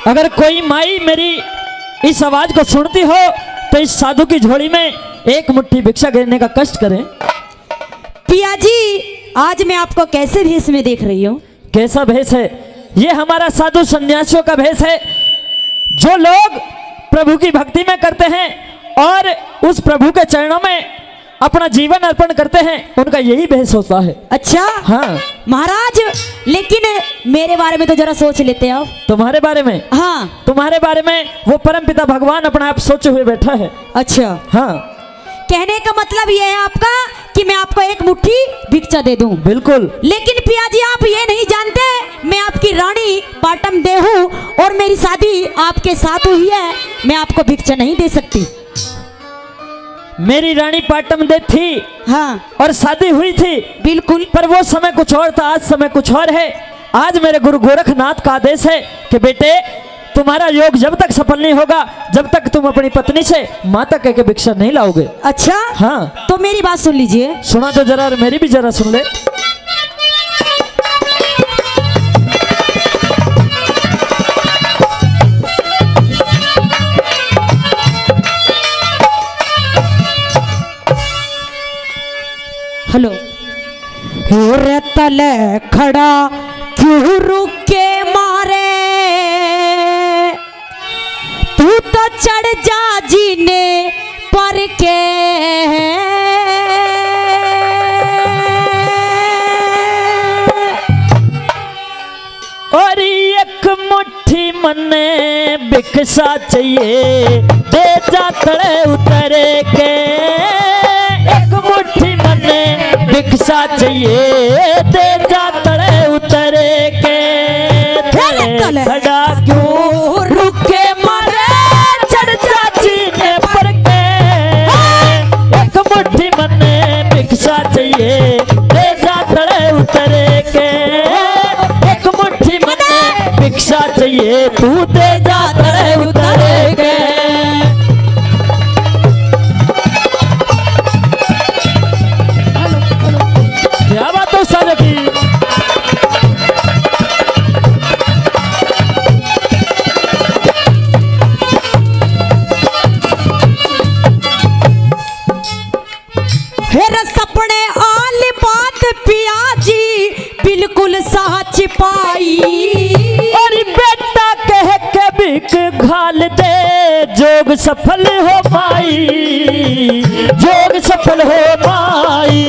अगर कोई माई मेरी इस आवाज को सुनती हो तो इस साधु की झोली में एक मुट्ठी भिक्षा गिरने का कष्ट करें। पिया जी, आज मैं आपको कैसे भेष में देख रही हूँ? कैसा भेष है? ये हमारा साधु सन्यासियों का भेष है। जो लोग प्रभु की भक्ति में करते हैं और उस प्रभु के चरणों में अपना जीवन अर्पण करते हैं, उनका यही भेष होता है। अच्छा हाँ महाराज, लेकिन मेरे बारे में तो जरा सोच लेते हो। तुम्हारे बारे में? हाँ, तुम्हारे बारे में वो परमपिता भगवान अपना आप सोचे हुए बैठा है। अच्छा, हाँ, कहने का मतलब ये है आपका कि मैं आपको एक मुट्ठी भिक्षा दे दूं? बिल्कुल। लेकिन पिया जी, आप ये नहीं जानते मैं आपकी रानी पाटम दे हूँ और मेरी शादी आपके साथ हुई है। मैं आपको भिक्षा नहीं दे सकती। मेरी रानी पाटम दे थी, हाँ, और शादी हुई थी, बिल्कुल, पर वो समय कुछ और था, आज समय कुछ और है। आज मेरे गुरु गोरखनाथ का आदेश है कि बेटे, तुम्हारा योग जब तक सफल नहीं होगा, जब तक तुम अपनी पत्नी से माता कह के भिक्षा नहीं लाओगे। अच्छा, हाँ, तो मेरी बात सुन लीजिए। सुना तो जरा, और मेरी भी जरा सुन ले। हेलो। रे तले खड़ा क्यों रुक के मारे, तू तो चढ़ जा जीने पर के। और एक मुट्ठी मन्ने भिक्षा चाहिए, दे जा तड़े उतरे के। एक मुट्ठी मन्ने भिक्षा चाहिए, दे जा तड़े उतरे के। खड़ा क्यों रुक के मारे, चढ़ जा जीने पर के। एक मुट्ठी मन्ने भिक्षा चाहिए, दे जा तड़े उतरे के। एक मुट्ठी मन्ने भिक्षा चाहिए, तू दे जा तड़े उतरे के। क्या बात हो सारे की? हेरा सपने आली बात पिया जी बिल्कुल सच पाई। और बेटा कह के बिक घाल दे, जोग सफल हो पाई, जोग सफल हो पाई।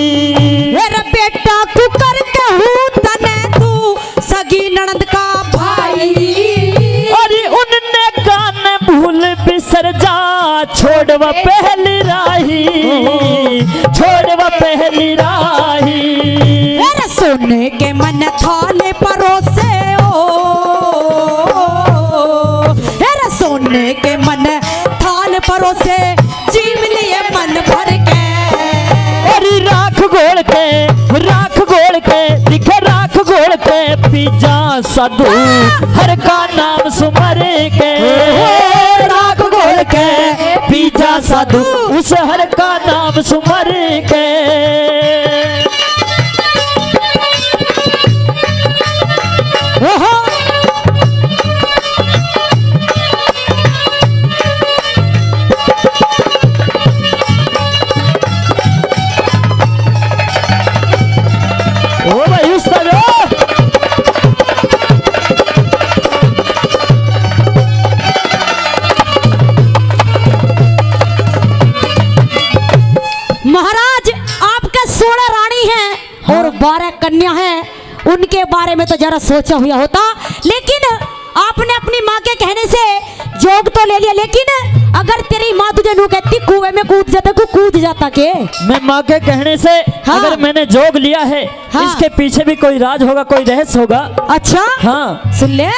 मेरा बेटा कुकर कहूँ तने तू सगी ननद का भाई। और उनने गाने भूल बिसर जा, छोड़ व पहली राही, छोड़ व पहली राही। मेरा सोने के मन थाले परोसे ओ, मेरा सोने के मन थाल परोसे, जीव लिए मन भर के। और राख घोल के, राख घोल के, दिखे राख घोल के, पी जा साधु हर का नाम सुमर के। राख घोल के पी जा साधु उस हर का नाम सुमर के। ओहो, ओ भाई उस्ताद, महाराज आपका 16 रानी है, हाँ, और 12 कन्या है। उनके बारे में तो जरा सोचा हुआ होता, लेकिन आपने अपनी माँ के कहने से जोग तो ले लिया। लेकिन अगर तेरी माँ तुझे नू कहती कुएं में कूद जाता, को कूद जाता के? मैं माँ के कहने से, हाँ, अगर मैंने जोग लिया है, हाँ, इसके पीछे भी कोई राज होगा, कोई रहस्य होगा। अच्छा, हाँ, सुन ले।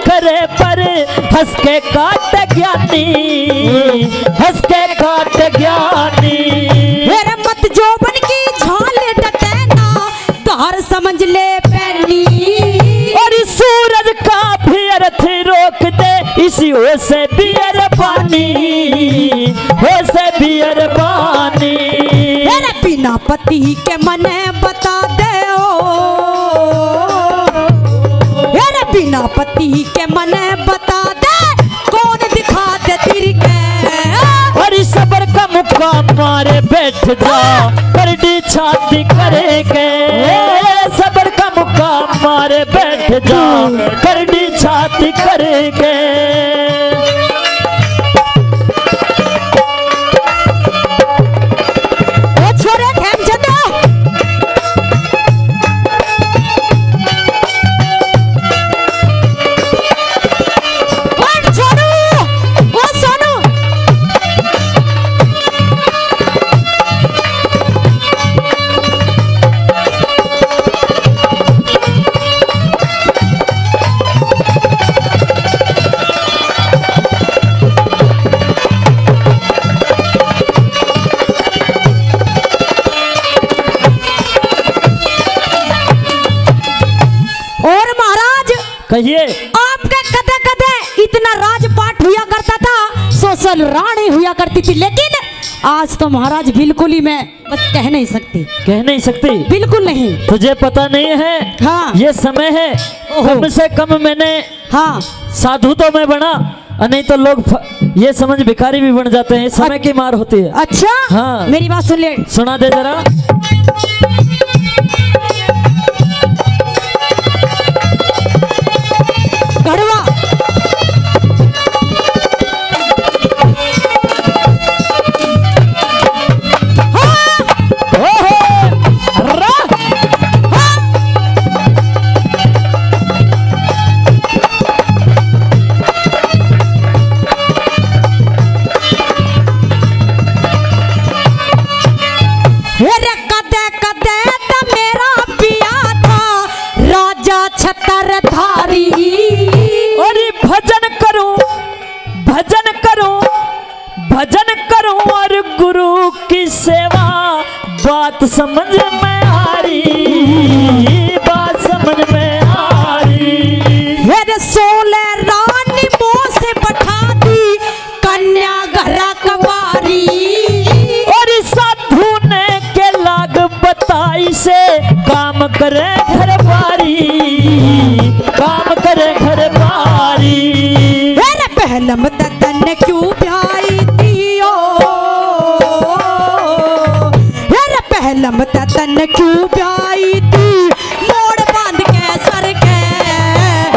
करे पर हंस के काट ज्ञानी, हंस के काट ज्ञानी। हो से बियर पानी, हो से बियर पानी। मेरे बिना पति के मने बता दे मेरे बिना पति के मने बता दे, कौन दिखा दे तेरी के। और सबर का मुक्का मारे बैठ जा, करडी छाती करेंगे। सबर का मुक्का मारे बैठ जा, करडी छाती करेंगे। ओ छोरे खेमचंद, ओ छोरू, ओ सोनू, और महाराज कहिए। आपके कदे कदे इतना राजपाट हुआ करता था, सोशल रानी हुआ करती थी, लेकिन आज तो महाराज बिल्कुल ही मैं बस कह नहीं सकती, कह नहीं सकती, बिल्कुल नहीं। तुझे पता नहीं है। हाँ। ये समय है, ओहो। कम से कम मैंने हाँ साधु तो मैं बना, और नहीं तो लोग ये समझ भिखारी भी बन जाते हैं। समय की मार होती है। अच्छा। हाँ। मेरी बात सुन ले, सुना दे जरा। घड़वा ओहो, रा। मेरे कदे कदे तो मेरा पिया था राजा छत्रधारी। और ये भजन करूं, भजन करूं, भजन करूं और गुरु की सेवा, बात समझ में आ रही, बात समझ में आ रही। मेरे सोले रानी मोह से बैठा दी कन्या घरा कवारी। और इस साधु ने के लाग बताई से, काम करे घर बारी, काम करे घर बारी। मेरे पहलम ददन क्यों ब्याई दियो, मेरे पहलम ददन क्यों ब्याई दी, मोड़ बांध के सर के।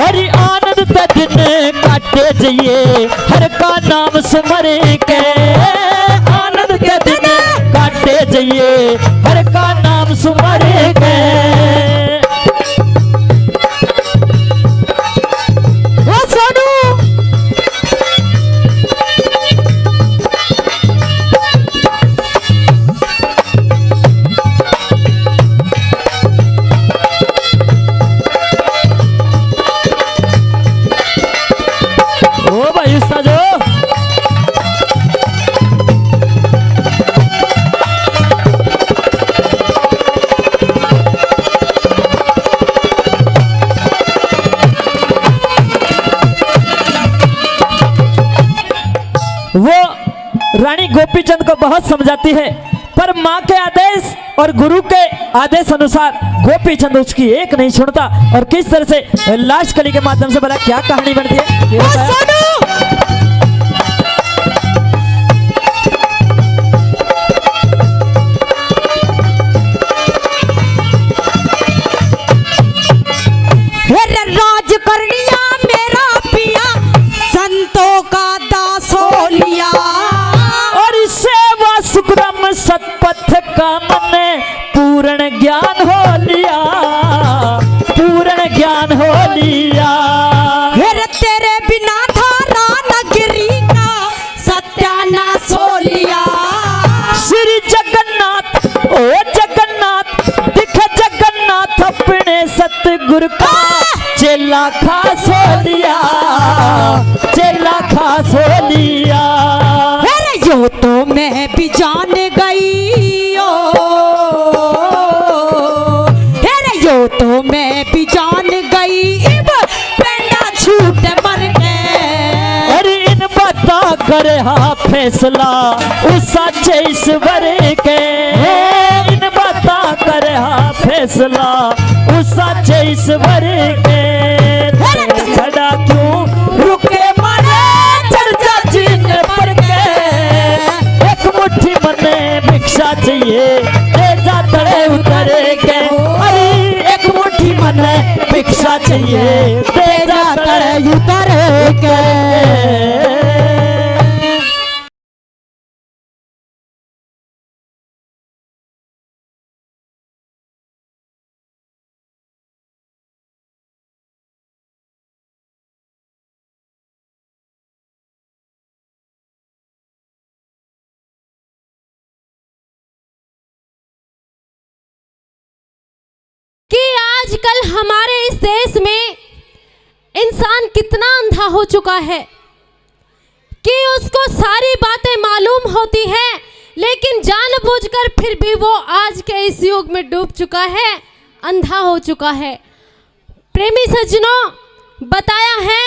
और आनंद तजने काटे जाइए, हर का नाम सुमरे के। आनंद के दिन काटे जाइए, हर का नाम सुमरे के। ओ सोनू, ओ भाई उस्ताद जो। वो रानी गोपीचंद को बहुत समझाती है, पर माँ के आदेश और गुरु के आदेश अनुसार गोपीचंद उसकी एक नहीं सुनता। और किस तरह से लास्ट कली के माध्यम से बोला क्या कहानी बनती है ये ओ बताया। सोनू, मेरे राज करनिया मेरा पिया संतों का दास हो लिया। और सेवा सुक्रम सतपथ का मन पूर्ण ज्ञान हो लिया, पूर्ण ज्ञान हो लिया। मेरे तेरे बिना धारा नगरी का सत्यानाश हो लिया। श्री जगन्नाथ, ओ जगन्नाथ, दिख जगन्नाथ अपने सतगुरु का चेला खास हो लिया, चेला खास हो लिया। मेरे यो तो मैं भी जान गई ओ, मेरे यो तो मैं भी जान गई, इब पेंडा छूट मर के। अरे करे हा फैसला उस सच्चे ईश्वर के। इन बाता करे हा फैसला उस सच्चे ईश्वर के। खड़ा क्यों रुके मारे चर्चा जीने पर के। एक मुट्ठी मने भिक्षा चाहिए दे जा तड़े उतर के। अरे एक मुट्ठी मने भिक्षा चाहिए दे जा तड़े उतर के। कि आजकल हमारे इस देश में इंसान कितना अंधा हो चुका है कि उसको सारी बातें मालूम होती हैं, लेकिन जानबूझकर फिर भी वो आज के इस युग में डूब चुका है, अंधा हो चुका है। प्रेमी सज्जनों, बताया है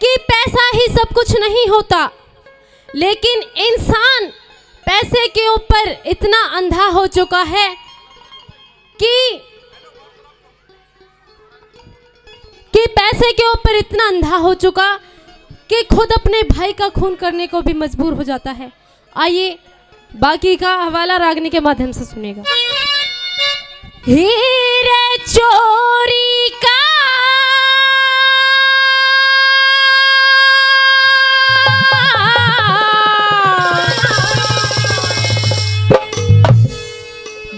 कि पैसा ही सब कुछ नहीं होता, लेकिन इंसान पैसे के ऊपर इतना अंधा हो चुका है कि पैसे के ऊपर इतना अंधा हो चुका कि खुद अपने भाई का खून करने को भी मजबूर हो जाता है। आइए बाकी का हवाला रागनी के माध्यम से सुनेगा। हीरे चोरी का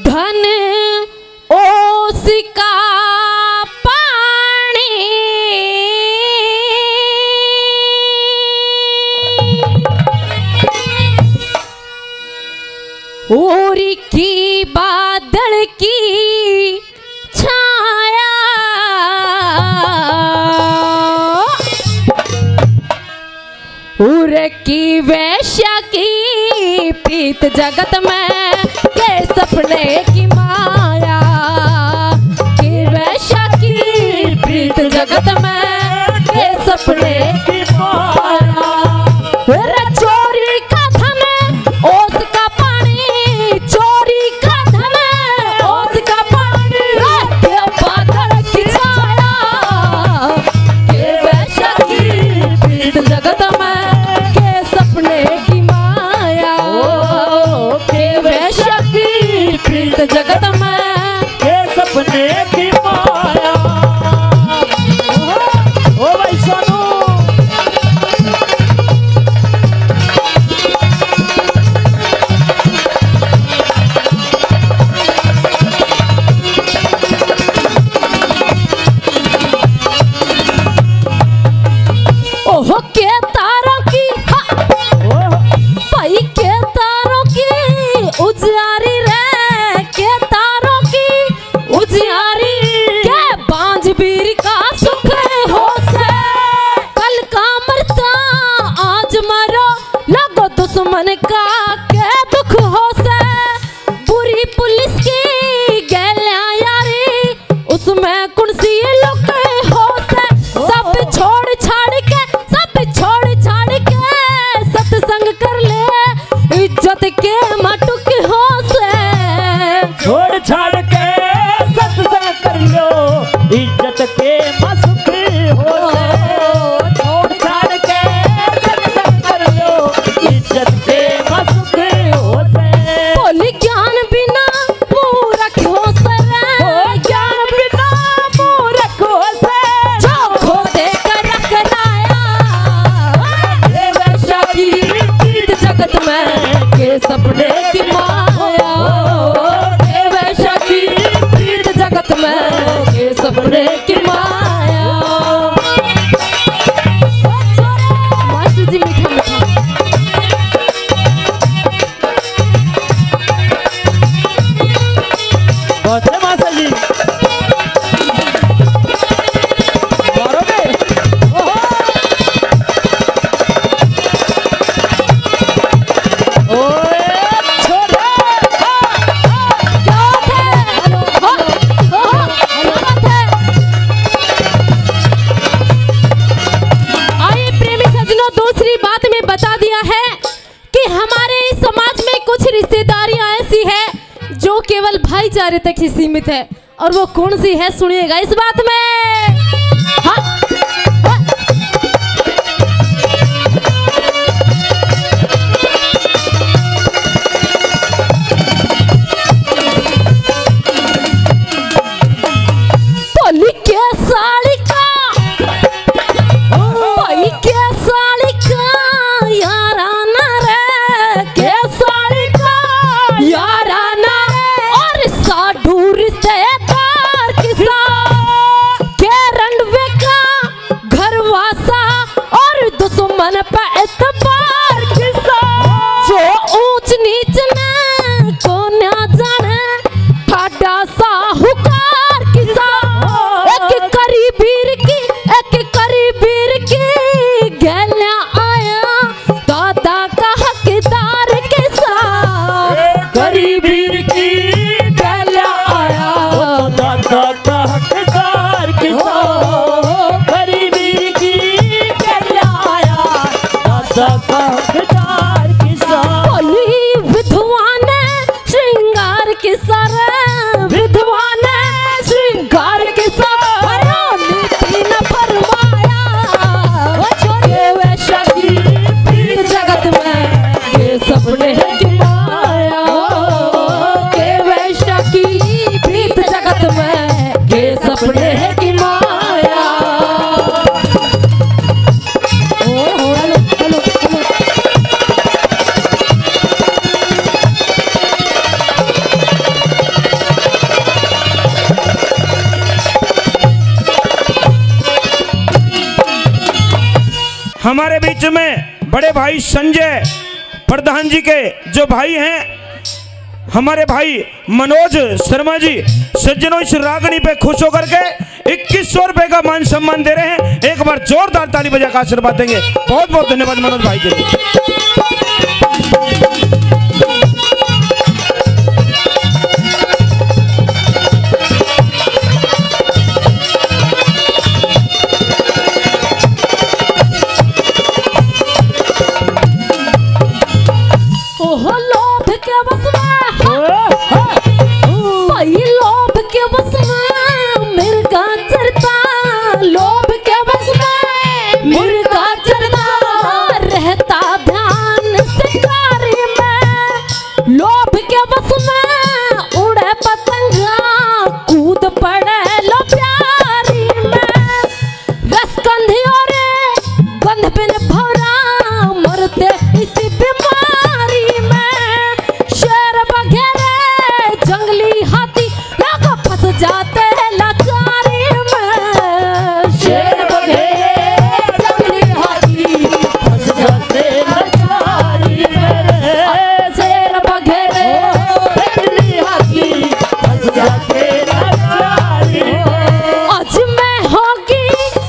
धन ओस का ओरी की बादल की छाया, उर की वैश्या की प्रीत जगत में के सपने की माया। कि वैश्या की प्रीत जगत में के सपने की माया। चोरी का धन ओस का पानी, चोरी का धन ओस का पानी, के बादल की छाया। के वैश्या की प्रीत जगत में के सपने की माया। के वैश्या की प्रीत जगत में के सपने की माया। ओ भाई सोनू ओहो के तारों की भाई के तारों की उजियारी रे, के तारों की उजियारी। के बांझ बीर का सुख हो से, कल का मरता आज मरो, लगो दुश्मन का के दुख हो से। बुरी पुलिस की गैलियां यारी, उसमें कुर्सी लोग हो से। सब छोड़ छाड़ के सत्संग कर ले, इज्जत के मटुक हो से। छोड़ छाड़ के सत्संग कर लो, इज्जत के मसुख हो से। छोड़ छाड़ के सत्संग कर लो, इज्जत के मसुख हो से। बोली ज्ञान बिना मूर्ख हो से, ज्ञान बिना मूर्ख हो से। जो खो दे कर रख लाया। ये वैश्या की प्रीत जगत में के सपने की माया। के वैश्या की प्रीत जगत में के सपने की माया। मास्टर जी मीठा मीठा बहुत है मास्टर जी। मारोगे? ओहो! ओए छोरे! क्या बात है? बात है। आइए प्रेमी सज्जनों, दूसरी बात में बता दिया बीमारियां ऐसी है जो केवल भाईचारे तक ही सीमित है, और वो कौन सी है सुनिएगा इस बात में। हाँ। बोली के साड़ी का, भाई के साड़ी का याराना रे, के साड़ी का याराना और साधु रिश्तेदार किसा के रंडवे का घरवासा और दुश्मन पे एतबार किसा, जो ऊंच नीच ने को ना जाने ठाडा साहूकार किसा, एक करीबीर की गैल्या आया दादा का हकदार किसा, गरीबीर की गैल्या आया दादा का हकदार किसा, गरीबीर की गैल्या आया दादा का हकदार किसा। बोली विधवा ने श्रृंगार किसा रे, विधवा ने श्रृंगार किसा, नीति न फरमाया के वैश्य की प्रीत जगत में ये सपने हैं कि माया, के वैश्य की प्रीत जगत में ये सपने हैं कि माया। Hello hello hello. हमारे बीच में बड़े भाई संजय प्रधान जी के जो भाई हैं, हमारे भाई मनोज शर्मा जी, सज्जनों इस रागनी पे खुश होकर के 2100 रुपए का मान सम्मान दे रहे हैं। एक बार जोरदार ताली बजा का आशीर्वाद देंगे। बहुत बहुत धन्यवाद मनोज भाई के लिए। ओह लोभ के बस में, भाई लोभ के बस में मिर्गा चरता, लोभ के बस में मिर्गा चरता, रहता ध्यान शिकारी में, लोभ के बस में उड़े पतंगा, कूद पड़े लो प्यारी में, रस कंधी और गंध बिन भरा, मरते इसी बीमारी में, शेर बघेरे जंगली हाथी लोग फंस जाते हैं लाचारी में, शेर बघेरे जंगली हाथी फंस जाते लाचारी में, शेर बघेरे जंगली हाथी फंस जाते लाचारी में। आज मैं होगी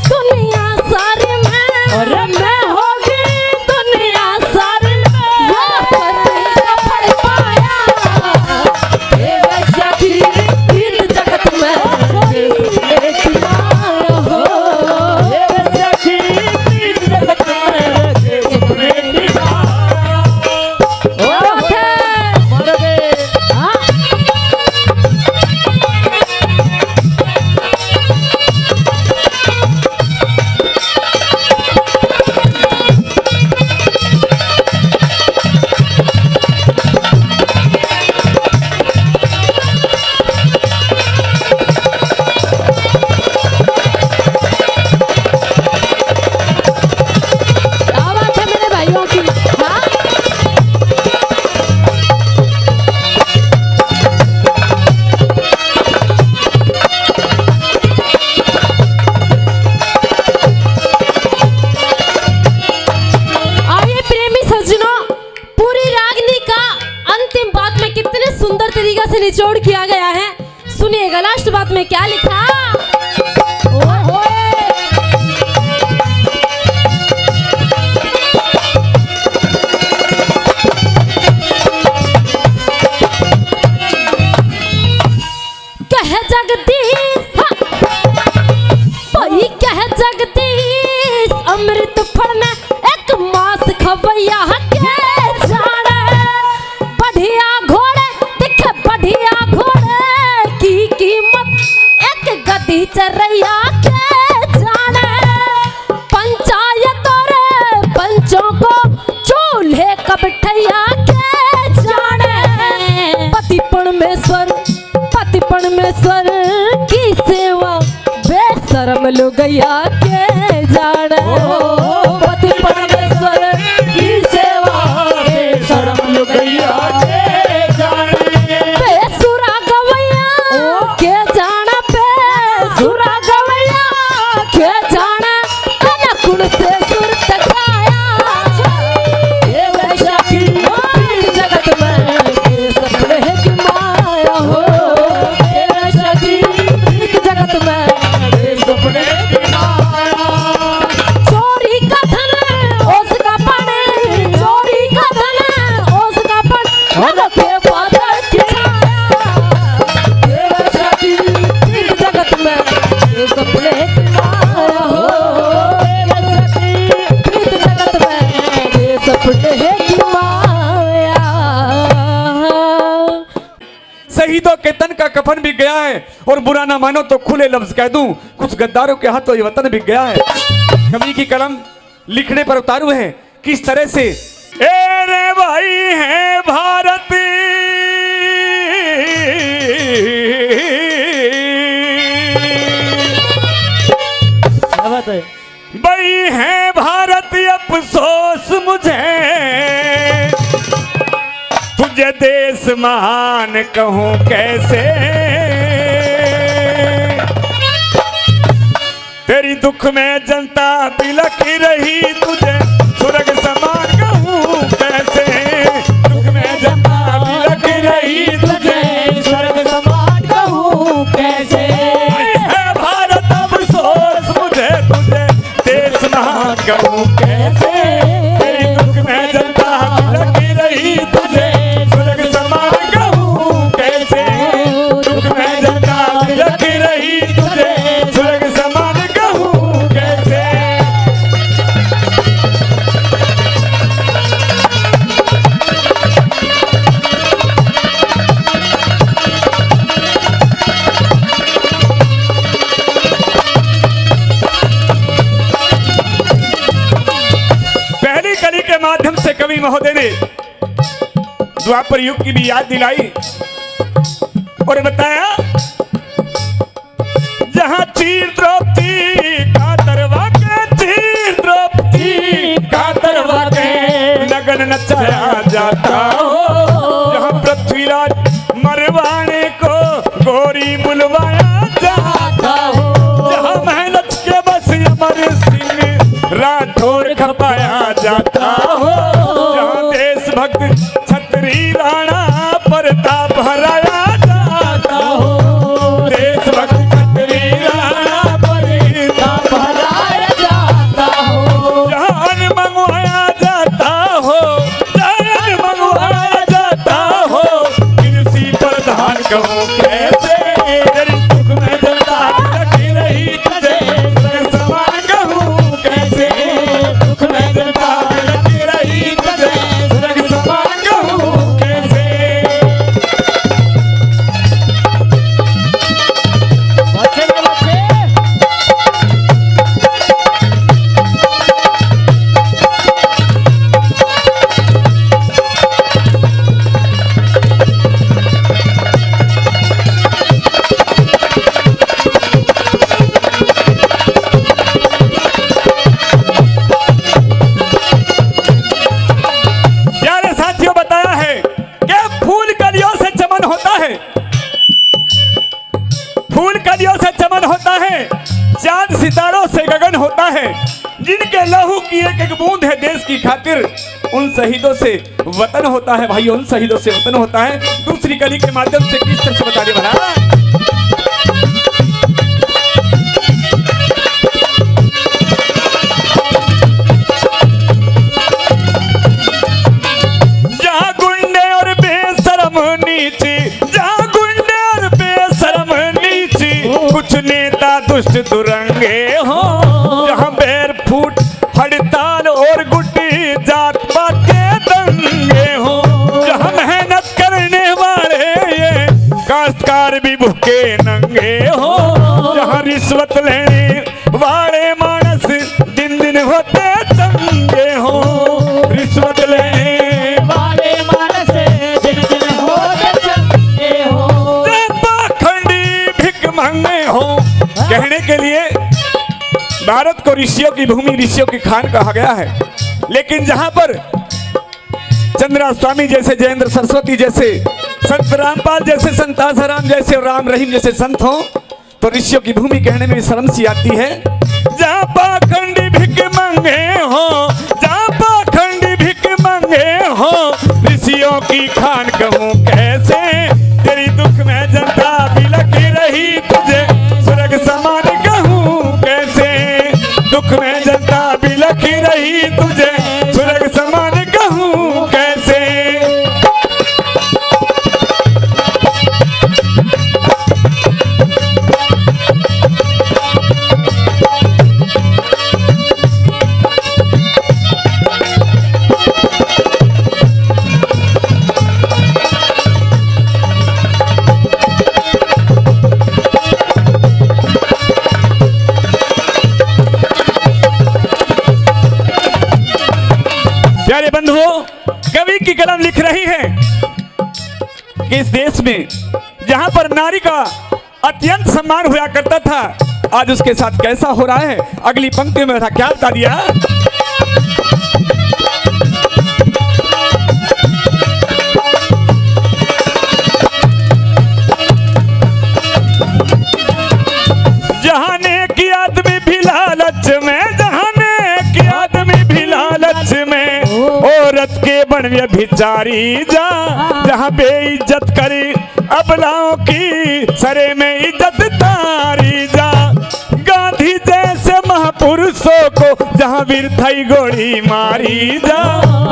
दुनिया सारी में, और मैं होगी दुनिया सारी में, ये पति का फल पाया, ये वैश्य की प्रीत जगत में ये किनारा हो, ये वैश्य की प्रीत जगत में ये किनारा। क्या बात है? मर गए। हाँ? क्या बात है मेरे भाइयों की? हाँ? आइए प्रेमी सज्जनों, पूरी रागनी का अंतिम बात में कितने सुंदर तरीका से निचोड़ किया गया है। सुनिएगा लास्ट बात में क्या लिखा। कह जगदीश, भाई कह जगदीश, अमृत फड़ने एक मास खवैया के जाने, बढ़िया घोड़े गधिया घोड़े की कीमत एक गधी चरैया के जाने। पंचायत और पंचों को चूल्हे कब ठैया के जाने। पति परमेश्वर की सेवा बेशरम लुगैया के जाने। पति परमेश्वर की सेवा बेशरम लुगैया के जाने। बेसुरा गवैया के जाने, बेसुरा गवैया के जाने। अनुकुल से सुर तकाया ये वैशा की जगत में ये सपने की माया हो। ये वैशा की जगत में ये सपने की माया। चोरी का धन उसका पड़े, चोरी का धन उसका पड़े। हर के बादल की छाया ये वैशा की जगत में ये सपने की माया हो। ये वैशा की जगत में ये सपने की माया। शहीदों के तन का कफन भी गया है और बुरा ना मानो तो खुले लफ्ज कह दूं, कुछ गद्दारों के हाथों ये वतन भी गया है। कवि की कलम लिखने पर उतारू है किस तरह से। ए रे भाई है भारत क्या बात है? भाई है भारत अफसोस मुझे, तुझे देश महान कहूँ कैसे। तेरी दुख में जनता बिलख रही, तुझे स्वर्ग समान कहूँ कैसे। दुख में जनता बिलख रही, तुझे स्वर्ग समान कहूँ कैसे। है भारत अफसोस मुझे, तुझे देश महान कहूँ कैसे। तेरी दुख में जनता बिलख रही, तुझे स्वर्ग समान कहूँ कैसे। दुख में जनता बिलख रही, तुझे स्वर्ग समान कहूँ कैसे। पहली कली के माध्यम से कवि महोदय ने द्वापर युग की भी याद दिलाई और बताया जहां चीर द्रौपदी का दरवा के, चीर द्रौपदी का दरवा के लगन नचाया जाता हो। जहां पृथ्वीराज मरवाने को गोरी बुलवाया जाता हो। जहां मेहनत के बस अमर सिंह राठौर खपाया जाता हो। जहां देशभक्त छतरी राणा प्रताप हराया जाता हो। देशभक्त छतरी राणा प्रताप हराया जाता हो। जान मंगवाया जाता हो, जान मंगवाया जाता हो। किसी प्रधान कहूँ कैसे। तेरी दुख में जनता लगी रही, तुझे स्वर्ग समान कहूँ कैसे। दुख में जनता लगी रही, तुझे स्वर्ग समान कहूँ कैसे। बच्चे के बच्चे प्यारे साथियों, बताया है कि फूल कलियों से चमन होता है, फूल कलियों से चमन होता है, चांद सितारों से गगन होता है। जिनके लहू की एक एक बूंद है देश की खातिर, उन शहीदों से वतन होता है भाई, उन शहीदों से वतन होता है। दूसरी कली के माध्यम से किस तरह से बताने वाला। जहाँ गुंडे और बेशरम नीचे, जहाँ गुंडे और बेशरम नीचे, कुछ नेता दुष्ट दुरंगे हो। जहाँ बैर फूट हड़ताल और गुटी जात पात के दंगे हो। जहाँ मेहनत करने वाले ये काश्तकार भी भूखे नंगे हो, जहाँ रिश्वत लेने वाले मानस दिन दिन होते चंगे हो, रिश्वत लेने वाले मानस दिन दिन होते चंगे हो, पाखंडी भिख मांगे हो। कहने के लिए भारत को ऋषियों की भूमि, ऋषियों की खान कहा गया है, लेकिन जहां पर चंद्रा स्वामी जैसे, जयेंद्र सरस्वती जैसे, संत रामपाल जैसे, संत आसाराम जैसे और राम रहीम जैसे संत हो, तो ऋषियों की भूमि कहने में भी शर्म सी आती है। जहाँ पाखंडी भिख मांगे हो, जहाँ पाखंडी भिख मांगे हो, ऋषियों की खान कहूँ कैसे, तेरी दुख में जनता बिलख रही तुझे स्वर्ग समान कहूँ कैसे, दुख में जनता बिलख रही तुझे स्वर्ग समान कहूँ कैसे। प्यारे बंधुओं, कवि की कलम लिख रही है कि इस देश में जहां पर नारी का अत्यंत सम्मान हुआ करता था, आज उसके साथ कैसा हो रहा है। अगली पंक्ति में क्या बता दिया, जहाने की आदमी भी लालच में, जहाने की आदमी भी लालच में, औरत के बन व्यभिचारी जा, जहाँ बेइज्जत करी अबलाओं की सरे में इज्जत तारी जा, गांधी जैसे महापुरुषों को जहाँ वीरथई गोली मारी जा,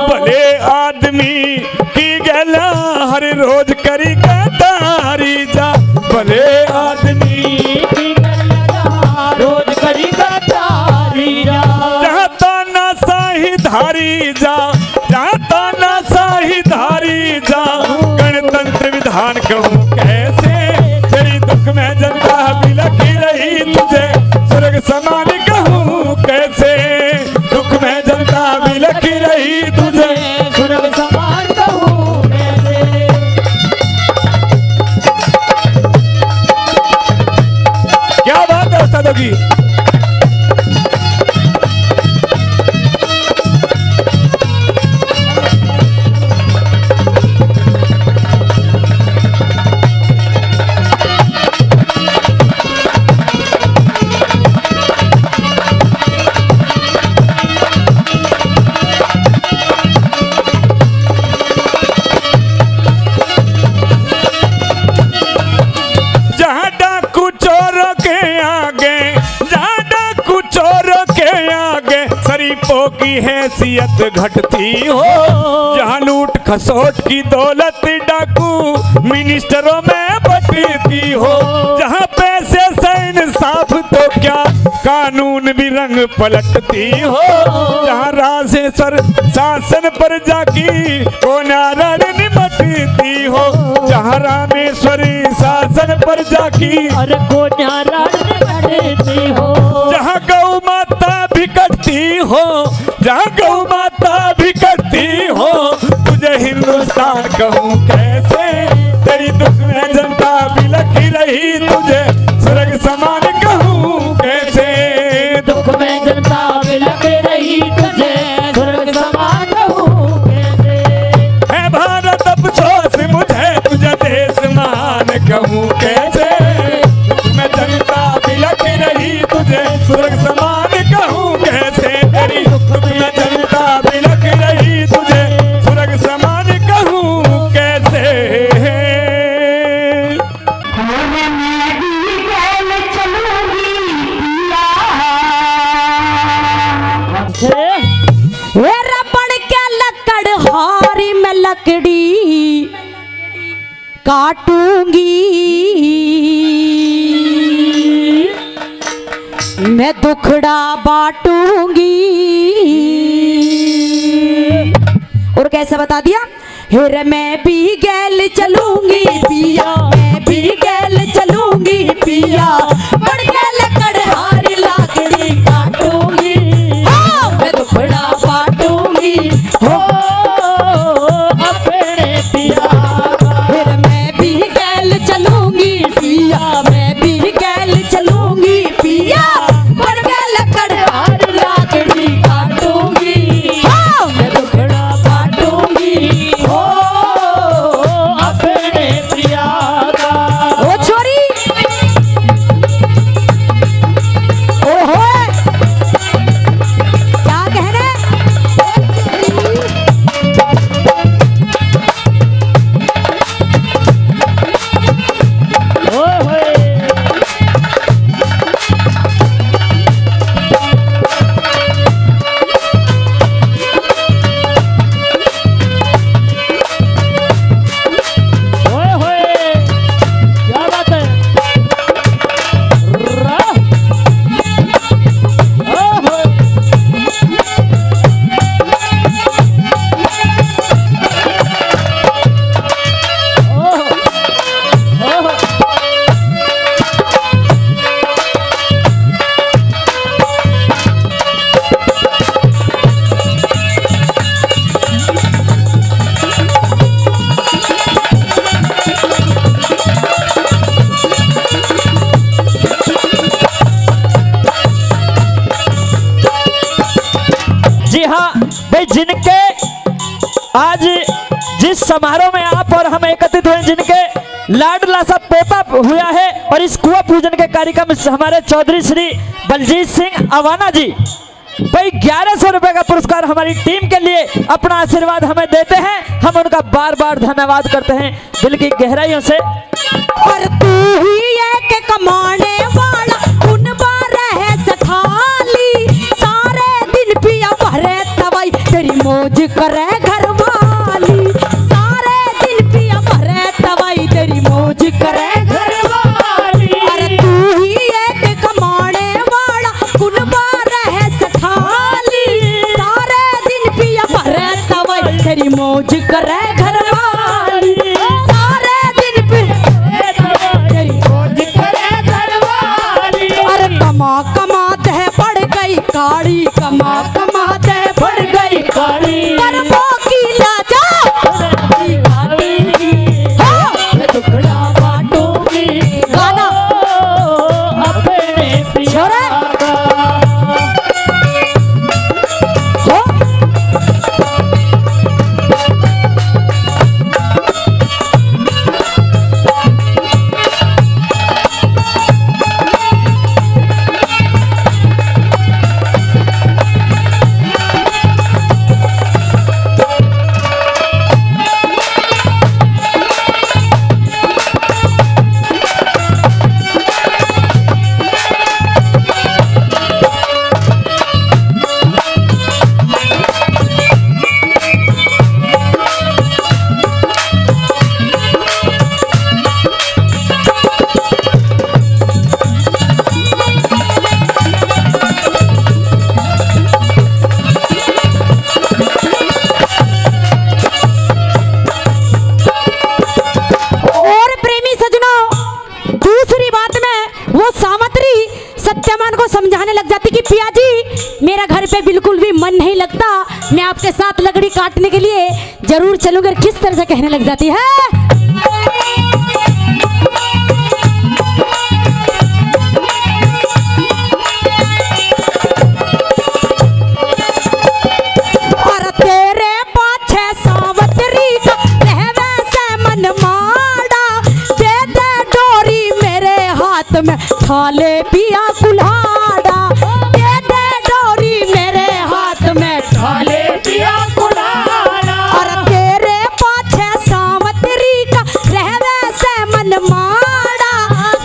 भले आदमी की गला हर रोज करी गद्दारी जा, भले आदमी की गला रोज करी गद्दारी जा, जहाँ ताना शाही धारी जा, जहाँ ताना शाही धारी जा, गणतंत्र विधान कहूँ कैसे, तेरी दुख में जनता बिलख रही तुझे स्वर्ग समान कहूँ कैसे, दुख में जनता बिलख रही तुझे स्वर्ग समान कहूँ कैसे। क्या बात है उस्ताद की। जहाँ डाकू चोरों के आगे, जहाँ डाकू चोरों के आगे शरीफों की हैसियत घटती हो, जहाँ लूट खसोट की दौलत डाकू मिनिस्टरों में बटती हो, जहाँ पैसे से इंसाफ तो क्या कानून भी रंग पलटती हो, जहाँ राजेश्वर शासन पर जाकी को नारायण निमटती हो, जहाँ रामेश्वरी शासन पर जाकी और को नारायण निमटती हो, जहाँ गौ माता भी कटती हो, जहाँ गौ माता भी कटती हो, तुझे हिंदुस्तान कहूँ कैसे, तेरी दुख में जनता बिलख रही तुझे स्वर्ग समान कहूँ कैसे, दुख में जनता बिलख रही तुझे स्वर्ग समान कहूँ कैसे। है भारत अफसोस मुझे तुझे देश महान कहूँ कैसे, दुख में जनता बिलख रही तुझे स्वर्ग समान कहूँ कैसे, तेरी दुख में जनता बिलख रही तुझे स्वर्ग समान कहूँ कैसे। वे रबड़ के लकड़ हारी में लकड़ी काटूंगी, मैं दुखड़ा बांटूंगी। और कैसे बता दिया, हिर मैं भी गैल चलूंगी पिया, मैं भी आज जिस समारोह में आप और हम एकत्रित हुए, जिनके लाडला सा पोता हुआ है, और इस कुआं पूजन के कार्यक्रम में हमारे चौधरी श्री बलजीत सिंह अवाना जी भाई 1100 रुपए का पुरस्कार हमारी टीम के लिए अपना आशीर्वाद हमें देते हैं। हम उनका बार बार धन्यवाद करते हैं दिल की गहराइयों से। और तू ही एक कमाने वाला उन बार है सखाली, सारे दिन पिया भरे तवाई तेरी मौज करे घरवाली, सारे दिन पिया भरे तवाई तेरी मौज करे घरवाली। और तू ही एक कमाने वाला उन बार है सखाली, सारे दिन पिया भरे तवाई तेरी मौज करे घरवाली, सारे दिन तेरी मौज करे घरवाली। अरे कमा कमा दे बढ़ गई काली, कमा कमा दे बढ़ गई काली, करमो की लाजा टुकड़ा बांटूंगी, गाना अपने छोरे हो। सत्यवान को समझाने लग जाती कि पिया जी मेरा घर पे बिल्कुल भी मन नहीं लगता, मैं आपके साथ लकड़ी काटने के लिए जरूर चलूंगा। किस तरह से कहने लग जाती है, और तेरे पाछे सावतरी का रहवे से मन माड़ा, दे दे डोरी मेरे हाथ में थाले पिया कुल्हाड़ा, दे दे डोरी मेरे हाथ में थाले पिया कुल्हाड़ा। और तेरे पाछे सावतरी का रहवे से मन माड़ा,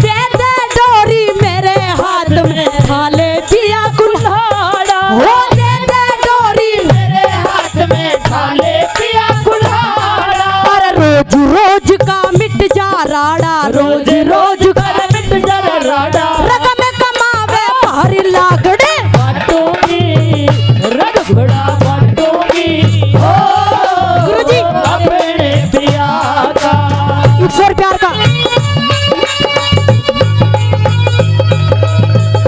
दे दे डोरी मेरे हाथ में थाले पिया कुल्हाड़ा, हो दे दे डोरी मेरे हाथ में थाले पिया कुल्हाड़ा। और रोज रोज का मिट जा राड़ा, रोज रोज का मिट जा राड़ा, रकम कमावे भारी लागड़े बाटोगी रगड़ा बाटोगी हो गुरुजी अपने पिया का। 100 प्यार का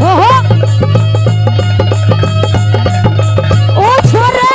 हो ओ छोरे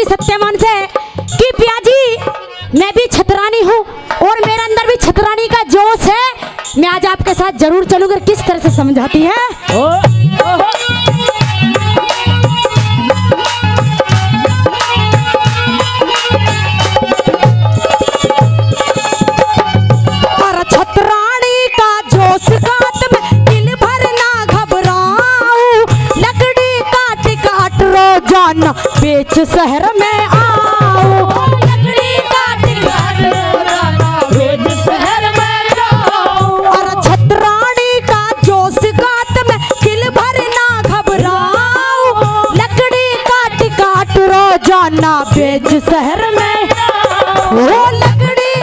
सत्यवान से कि पिया जी मैं भी छतरानी हूँ और मेरे अंदर भी छतरानी का जोश है, मैं आज आपके साथ जरूर चलूंगा। किस तरह से समझाती है, और छतरानी का जोश गात में दिल भर ना घबराऊं, लकड़ी काट काट रोजाना बेच शहर में आओ, लकड़ी काट काट रोजाना बेच शहर में जाओ। और छतरानी का जोश गात में दिल भर ना घबराओ, लकड़ी काट शहर में वो लकड़ी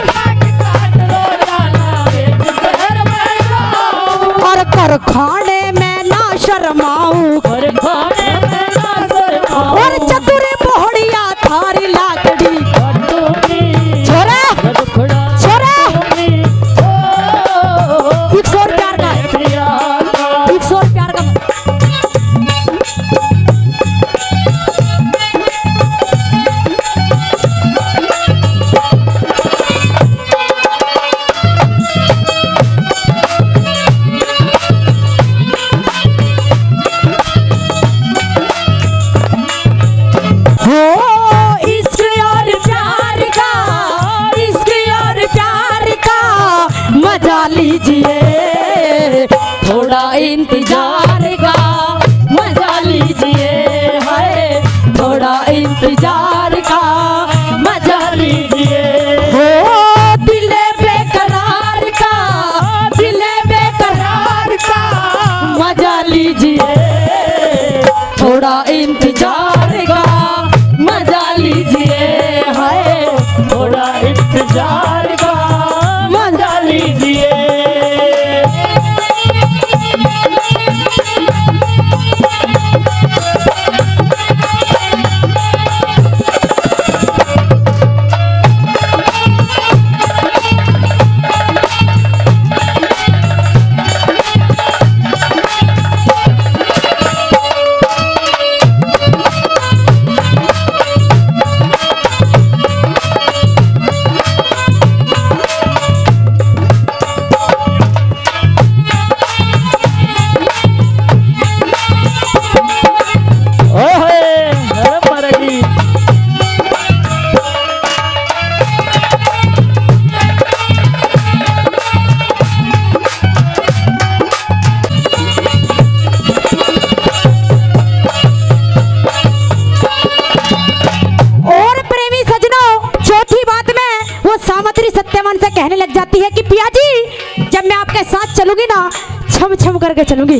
और कर खाने में ना शर्माऊं और चतुर बोहड़िया थारी लाकड़ी छोरा छोरा 100 प्यार का 100 प्यार का मजा लीजिए थोड़ा इंतजार का मजा लीजिए हाय थोड़ा इंतजार का मजा लीजिए हो दिले बेकरार का मजा लीजिए थोड़ा इंतजार का मजा लीजिए हाय थोड़ा इंतजार का मजा लीजिए सत्यवान से कहने लग जाती है कि पिया जी जब मैं आपके साथ चलूंगी ना छम छम करके चलूंगी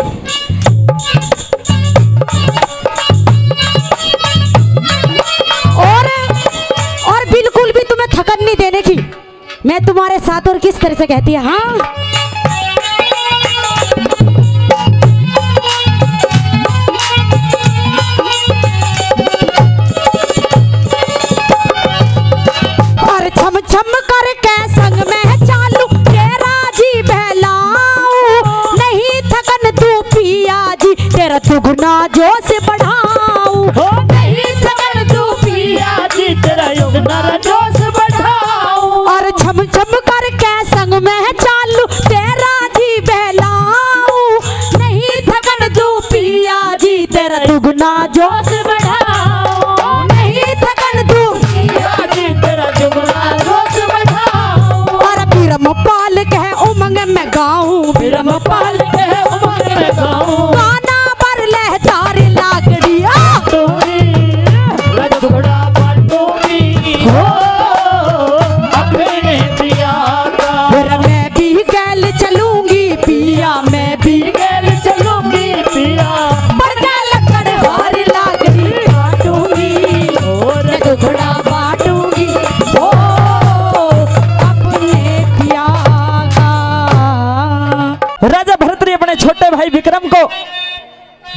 और बिल्कुल भी तुम्हें थकन नहीं देने की मैं तुम्हारे साथ। और किस तरह से कहती है हाँ छम छम करके संग में चालू तेरा जी बहलाऊं नहीं थकन तू पिया जी तेरा दुगना जोश बढ़ाऊं हो नहीं थकन तू पिया जी तेरा दुगना जोश बढ़ाऊं और छम छम करके संग में चालू तेरा जी बहलाऊं नहीं थकन तू पिया जी तेरा दुगना जोश बढ़ाऊं नहीं थकन तू पिया जी तेरा दुगना पाल कह उमंग में गाऊं बिरम पाल कह उमंग में गाऊं गाना पर लहतार लाकड़िया रजगुड़ा बाटूंगी हो अपने पिया का फिर मैं भी गैल चलूंगी पिया मैं भी गैल चलूंगी पिया पर गैल कड़हार लाकड़ी बाटूंगी रजगुड़ा बाटूंगी हो राजा भरतरी अपने छोटे भाई विक्रम को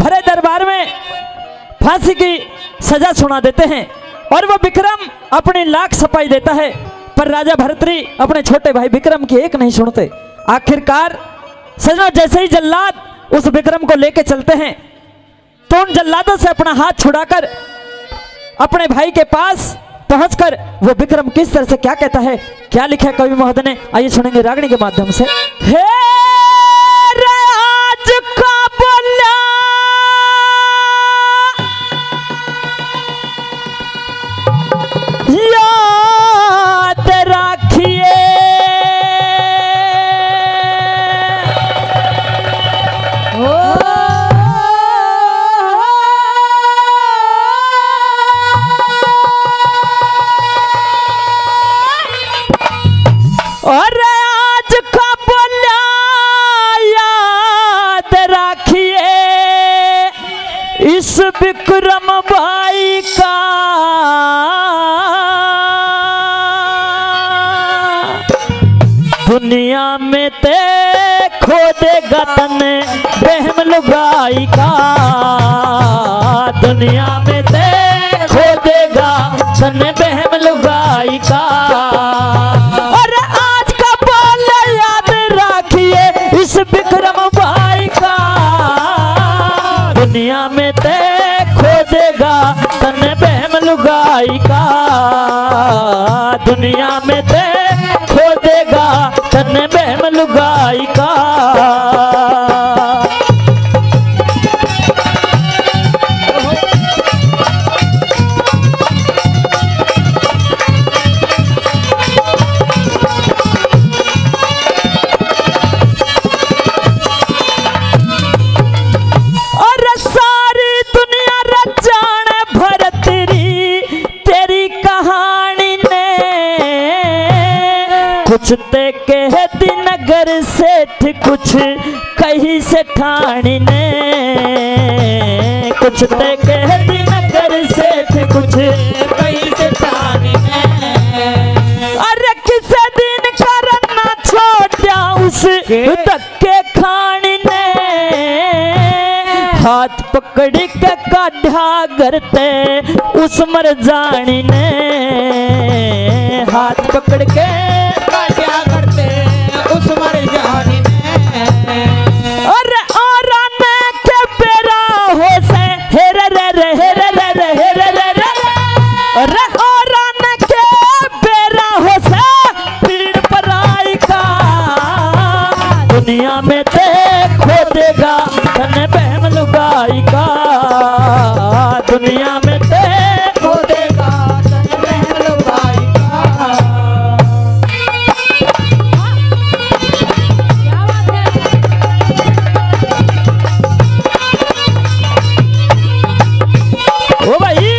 भरे दरबार में फांसी की सजा सुना देते हैं और वो विक्रम अपनी लाख सफाई देता है पर राजा भरतरी अपने छोटे भाई विक्रम की एक नहीं सुनते। आखिरकार सजना जैसे ही जल्लाद उस विक्रम को लेके चलते हैं तो उन जल्लादों से अपना हाथ छुड़ाकर अपने भाई के पास पहुंचकर वो विक्रम किस तरह से क्या कहता है क्या लिखा है कवि महोदय ने आइए सुनेंगे रागनी के माध्यम से। हे राज का बोला याद रखिए और आज का बोला याद रखिए इस विक्रम भाई का दुनिया में ते खो देगा तन बहम लुगाई का, दुनिया में ते खो देगा तन बहम लुगाई का। और आज का बोल याद रखिए इस विक्रम भाई का, दुनिया में ते खो देगा तन बहम लुगाई का, दुनिया में ते खो देगा तन बहम लुगाई का। कुछ ते कहती नगर सेठ कुछ कहीं से ठाणी ने, कुछ ते कहती नगर सेठ कुछ कहीं से ठाणी ने। अरे किसे दिन करना छोड़ा उस धक्के खानी ने, हाथ पकड़ के काढ़ा करते उस मर जानी ने, हाथ पकड़ के क्या करते उस मर जानी ने। अरे और आने के बेरा हो से हेर रे रे हेर रे रे हेर रे रे। अरे और आने के बेरा हो से पीड़ पराई का, दुनिया में ते खो देगा तन बहम लुगाई का, दुनिया में ते खो देगा तन बहम लुगाई का। ओ भाई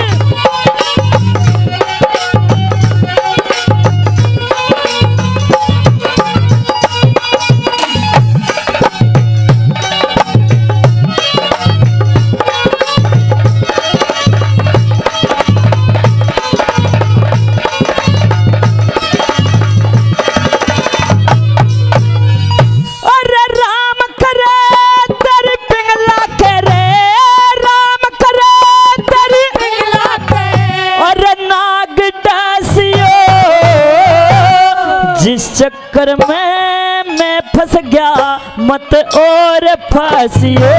अरे राम करे तेरी पिंगला करे, राम करे तेरी पिंगला करे। अरे नाग डासियो जिस चक्कर में मैं फंस गया मत और फांसियो,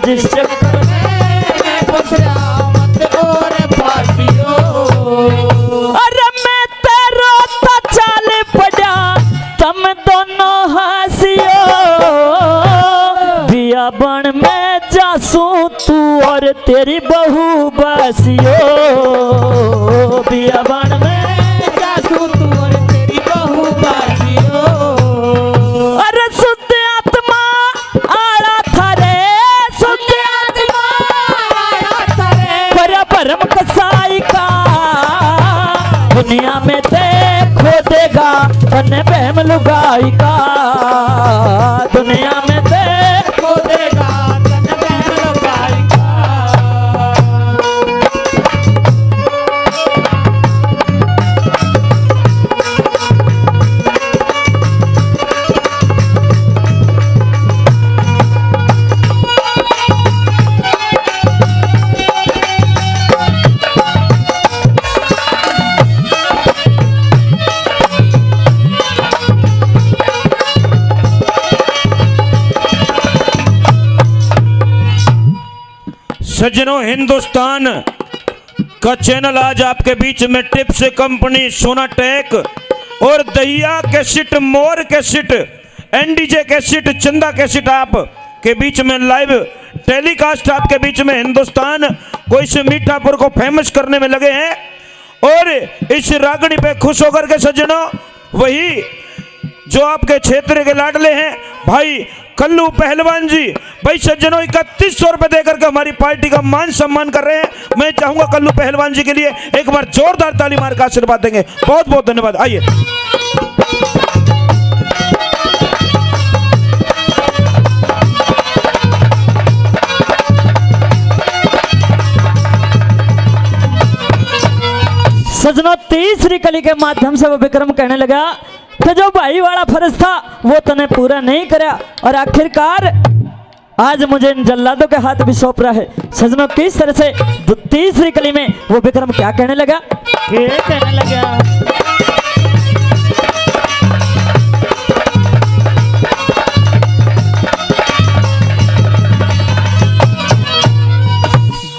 जिस चक्कर में मैं फंस गया मत और फांसियो। अरे मैं तेरो ता चाल पड़ा तम दोनों हंसियो, बियाबन में जासू तू और तेरी बहू बसियो, बियाबन में जासू तू और तेरी बहू बसियो। अरे शुद्ध आत्मा आड़ा थारे, शुद्ध आत्मा आड़ा थारे, पर भरम कसाई का, दुनिया में ते खो देगा तन बहम लुगाई का, दुनिया में ते खो देगा तन बहम लुगाई का। सज्जनों, हिंदुस्तान का चैनल आज आपके बीच में टिप्स कंपनी, सोनाटेक और दहिया कैसेट, मोर कैसेट, एनडीजे कैसेट, चंदा कैसेट आप के बीच में लाइव टेलीकास्ट आपके बीच में हिंदुस्तान को इस मीठापुर को फेमस करने में लगे हैं। और इस रागनी पे खुश होकर के सज्जनों, वही जो आपके क्षेत्र के लाडले हैं भाई कल्लू पहलवान जी, भाई सज्जनों 3100 रुपए देकर के हमारी पार्टी का मान सम्मान कर रहे हैं। मैं चाहूंगा कल्लू पहलवान जी के लिए एक बार जोरदार ताली मार का आशीर्वाद देंगे। बहुत बहुत धन्यवाद। आइए सज्जनों, तीसरी कली के माध्यम से वो विक्रम कहने लगा कि जो भाई वाला फर्ज था वो तने पूरा नहीं करया और आखिरकार आज मुझे इन जल्लादों के हाथ भी सौंप रहा है। सजनों किस तरह से तीसरी कली में वो विक्रम क्या कहने लगा? क्या कहने लगा?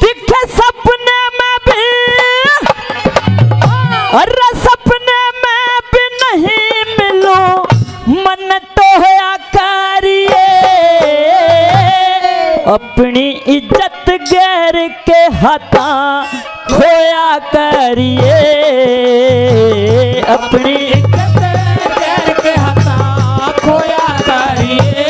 दिखे सपने में भी और सपने में भी नहीं मिलो मन तो है आकारिये अपनी इज्जत गैर के हाथा खोया करिए अपनी इज्जत गैर के हाथा खोया करिए।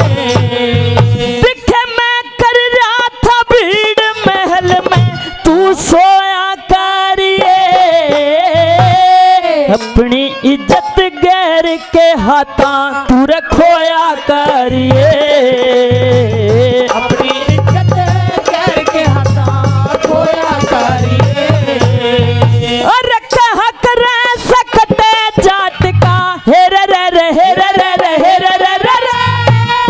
दिखे मैं कर रहा था भीड़ महल में तू सोया करिए अपनी इज्जत गैर के हाथा तू खोया करिए अपनी इज्जत गैर के हाथा खोया करिए। और कहा करे सकते जात का हेरे रे रे हेरे रे रे हेरे रे रे रे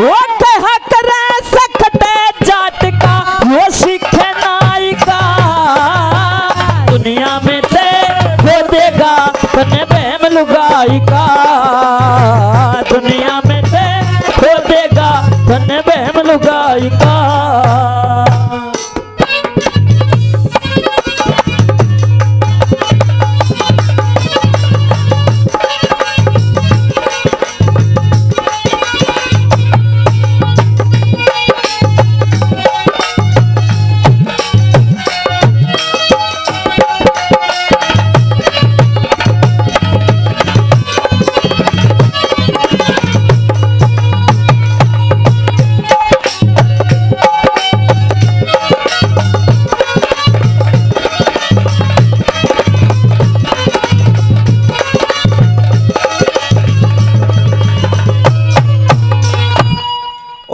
वो कहा करे सकते जात का वो सीखे नाई का दुनिया में ते वो देगा तने बहम लुगाई का दुनिया में ते वो देगा तने बहम लुगाई का।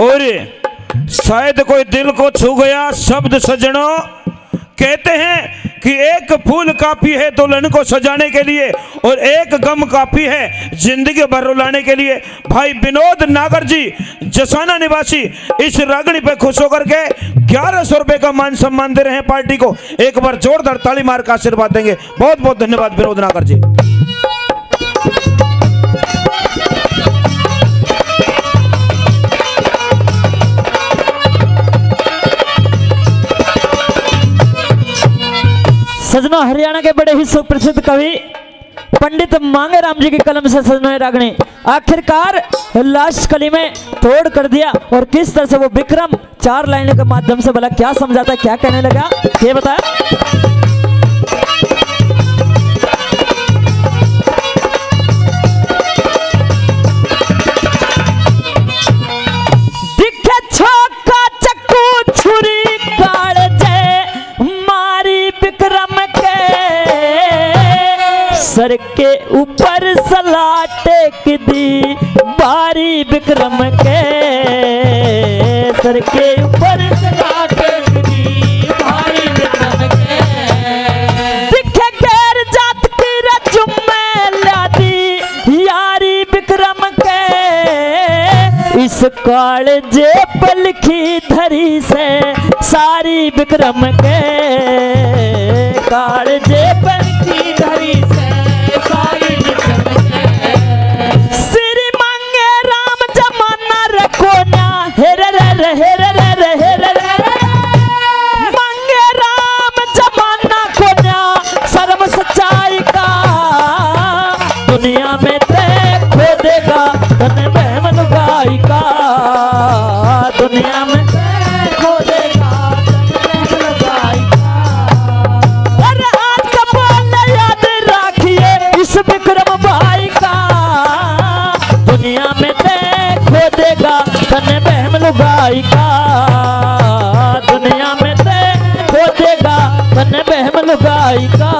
और शायद कोई दिल को छू गया शब्द सजनों कहते हैं कि एक फूल काफी है दुल्हन को सजाने के लिए और एक गम काफी है जिंदगी भर रुलाने के लिए। भाई विनोद नागर जी जसाना निवासी इस रागनी पे खुश होकर के 1100 रुपए का मान सम्मान दे रहे हैं पार्टी को। एक बार जोरदार ताली मार का आशीर्वाद देंगे। बहुत बहुत धन्यवाद विनोद नागर जी। सजनों हरियाणा के बड़े ही सुप्रसिद्ध कवि पंडित मांगेराम जी की कलम से सजनों रागनी आखिरकार लास्ट कली में तोड़ कर दिया और किस तरह से वो विक्रम 4 लाइनों के माध्यम से बोला क्या समझाता क्या कहने लगा ये बताया। दिखे छोका चक्कू छुरी काड़ जे मारी विक्रम के सर के ऊपर सलाटे की दी बारी विक्रम के सर के ऊपर सलाटे की दी बारी विक्रम के। दिखे गैर जात की रजुम में लादी यारी विक्रम के इस कालजे पलखी धरी से सारी विक्रम के कालजे की धरी से सारी विक्रम के। श्री मांगे राम जमाना रखो ना हेरे रे रे हेरे रे रे हेरे रे मांगे राम जमाना को ना शर्म सच्चाई का दुनिया में ते खो देगा तने बहम लुगाई का दुनिया में खो देगा तने बहम लुगाई का। अरे आज का बोल याद रखिए इस विक्रम भाई का दुनिया में ते खो देगा तने बहम लुगाई का दुनिया में ते खो देगा तने बहम लुगाई का।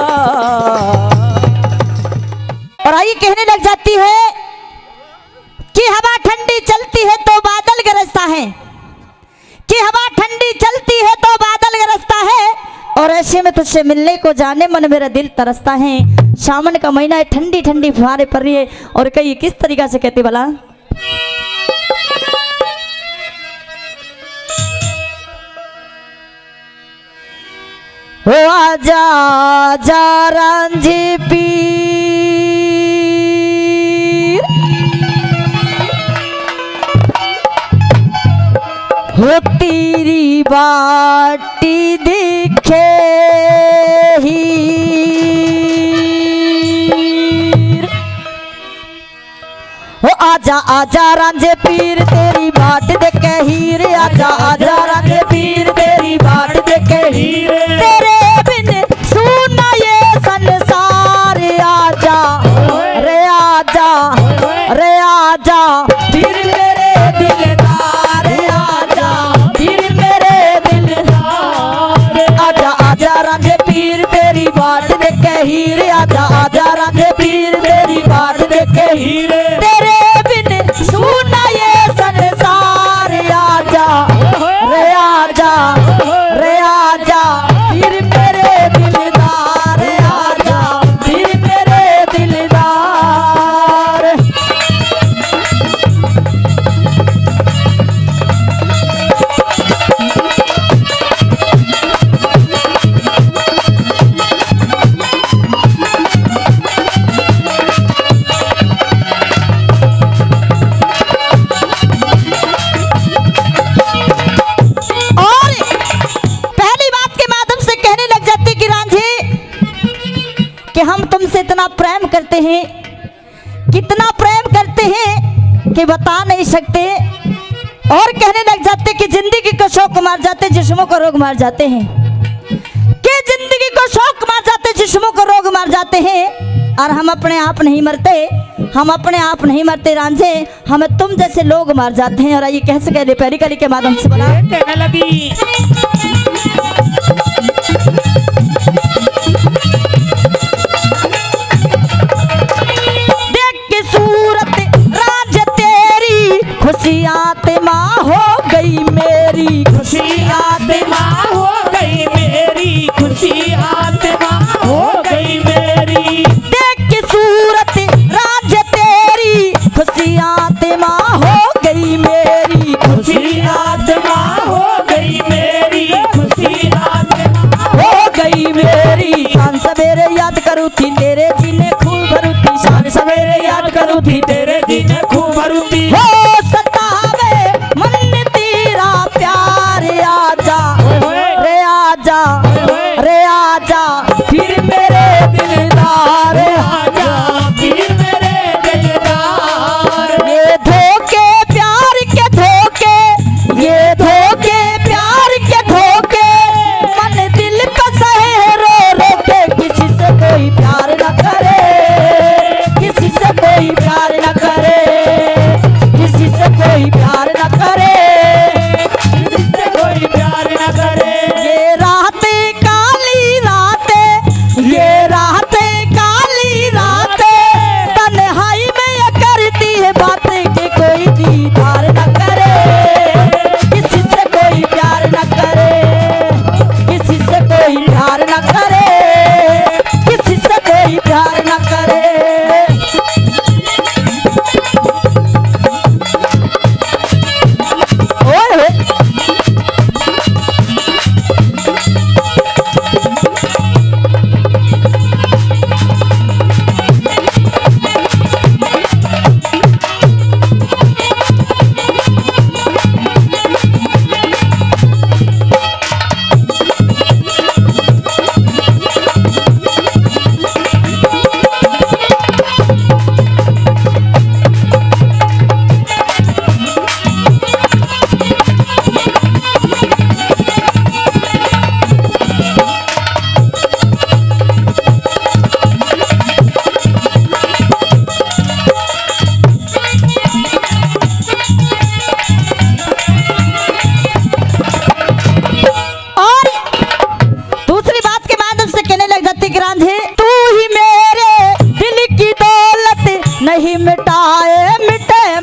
और आइए कहने लग जाती है कि हवा ठंडी चलती है तो बादल गरजता है कि हवा ठंडी चलती है तो बादल गरजता है और नशे में तुझसे मिलने को जाने मन मेरा दिल तरसता है। सावन का महीना है, ठंडी ठंडी फुहारें पड़ रही है। और कई किस तरीका से कहती भला, हो आजा आजा रांझी पीर, हो तेरी बाटी दिखे हीर, हो आजा आजा रांझे पीर तेरी बाट देखे हीर, आजा आजा रांझे पीर तेरी बाट देखे हीर, तेरे बिन सुना ये संसार, आजा रे आजा रे आजा फिर मेरे दिलदार, आजा फिर मेरे दिलदार, आजा आजा रांझे पीर तेरी बाट देखे हीर, आजा आजा रांझे पीर तेरी बाट देखे हीर, तेरे बिन सुना ये संसार, आजा रे आजा रे आजा फिर मेरे दिलदार, आजा फिर मेरे दिलदार। और पहली बात के माध्यम से कहने लग जाती कि रांझे कि हम तुमसे इतना प्रेम करते हैं, कितना प्रेम करते हैं कि बता नहीं सकते। और कहने लग जाते कि जिंदगी को शौक मार जाते, जिस्मों को रोग मार जाते हैं, कि जिंदगी को शौक मार जाते, जिस्मों को रोग मार जाते हैं। और हम अपने आप नहीं मरते, हम अपने आप नहीं मरते रांझे, हमें तुम जैसे लोग मार जाते हैं। और आइए कह सके पहली कली के माध्यम से बोला, कहने लगी देख के सूरत राज तेरी, खुशी आत्मा हो गई मेरी, खुशी आत्मा हो गई मेरी, खुशी आत्मा हो गई मेरी, देख के सूरत राज तेरी, खुशी आत्मा हो गई मेरी, खुशी आत्मा हो गई मेरी, खुशी आत्मा हो गई मेरी। शान सवेरे याद करूँ थी तेरे जीने खूब भरू थी, शान सवेरे याद करूँ थी तेरे दिन खूब भरूती, हो सतावे मन तेरा प्यार, आजा रे आजा रे आजा फिर मेरे दिलदार, आजा फिर मेरे दिलदार, ये धोखे प्यार के धोखे, ये धोखे प्यार के धोखे, मन दिल को सहे रो रो के, किसी से कोई प्यार न करे, किसी से कोई प्यार न करे, किसी से कोई प्यार न करे, किसी से कोई प्यार न करे, ये रातें काली रातें, ये रातें काली रातें, तन्हाई में ये करती है बातें कि कोई दीदार न करे, किसी से कोई प्यार न करे, किसी से कोई प्यार न करे, किसी से कोई प्यार न करे। ओए होए,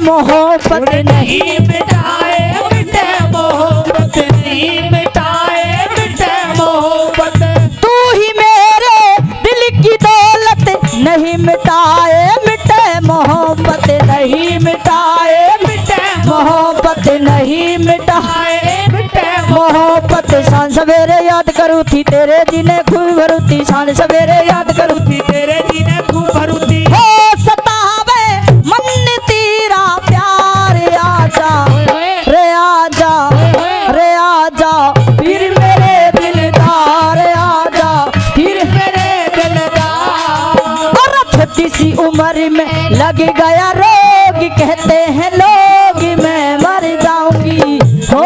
मोहब्बत नहीं मिटाए मिटे मोहब्बत नहीं मिटाए मिटे मोहब्बत करूँ थी तेरे जिन्हें खूब भरू थी शान सवेरे याद करूँ थी तेरे जी ने खूब भरूती हो सतावे मन तेरा प्यार आजा रे आजा रे आजा फिर मेरे दिलदार आजा फिर मेरे दिलदार। और छोटी सी उम्र में लग गया रोग कहते हैं लोग मैं मर जाऊंगी हो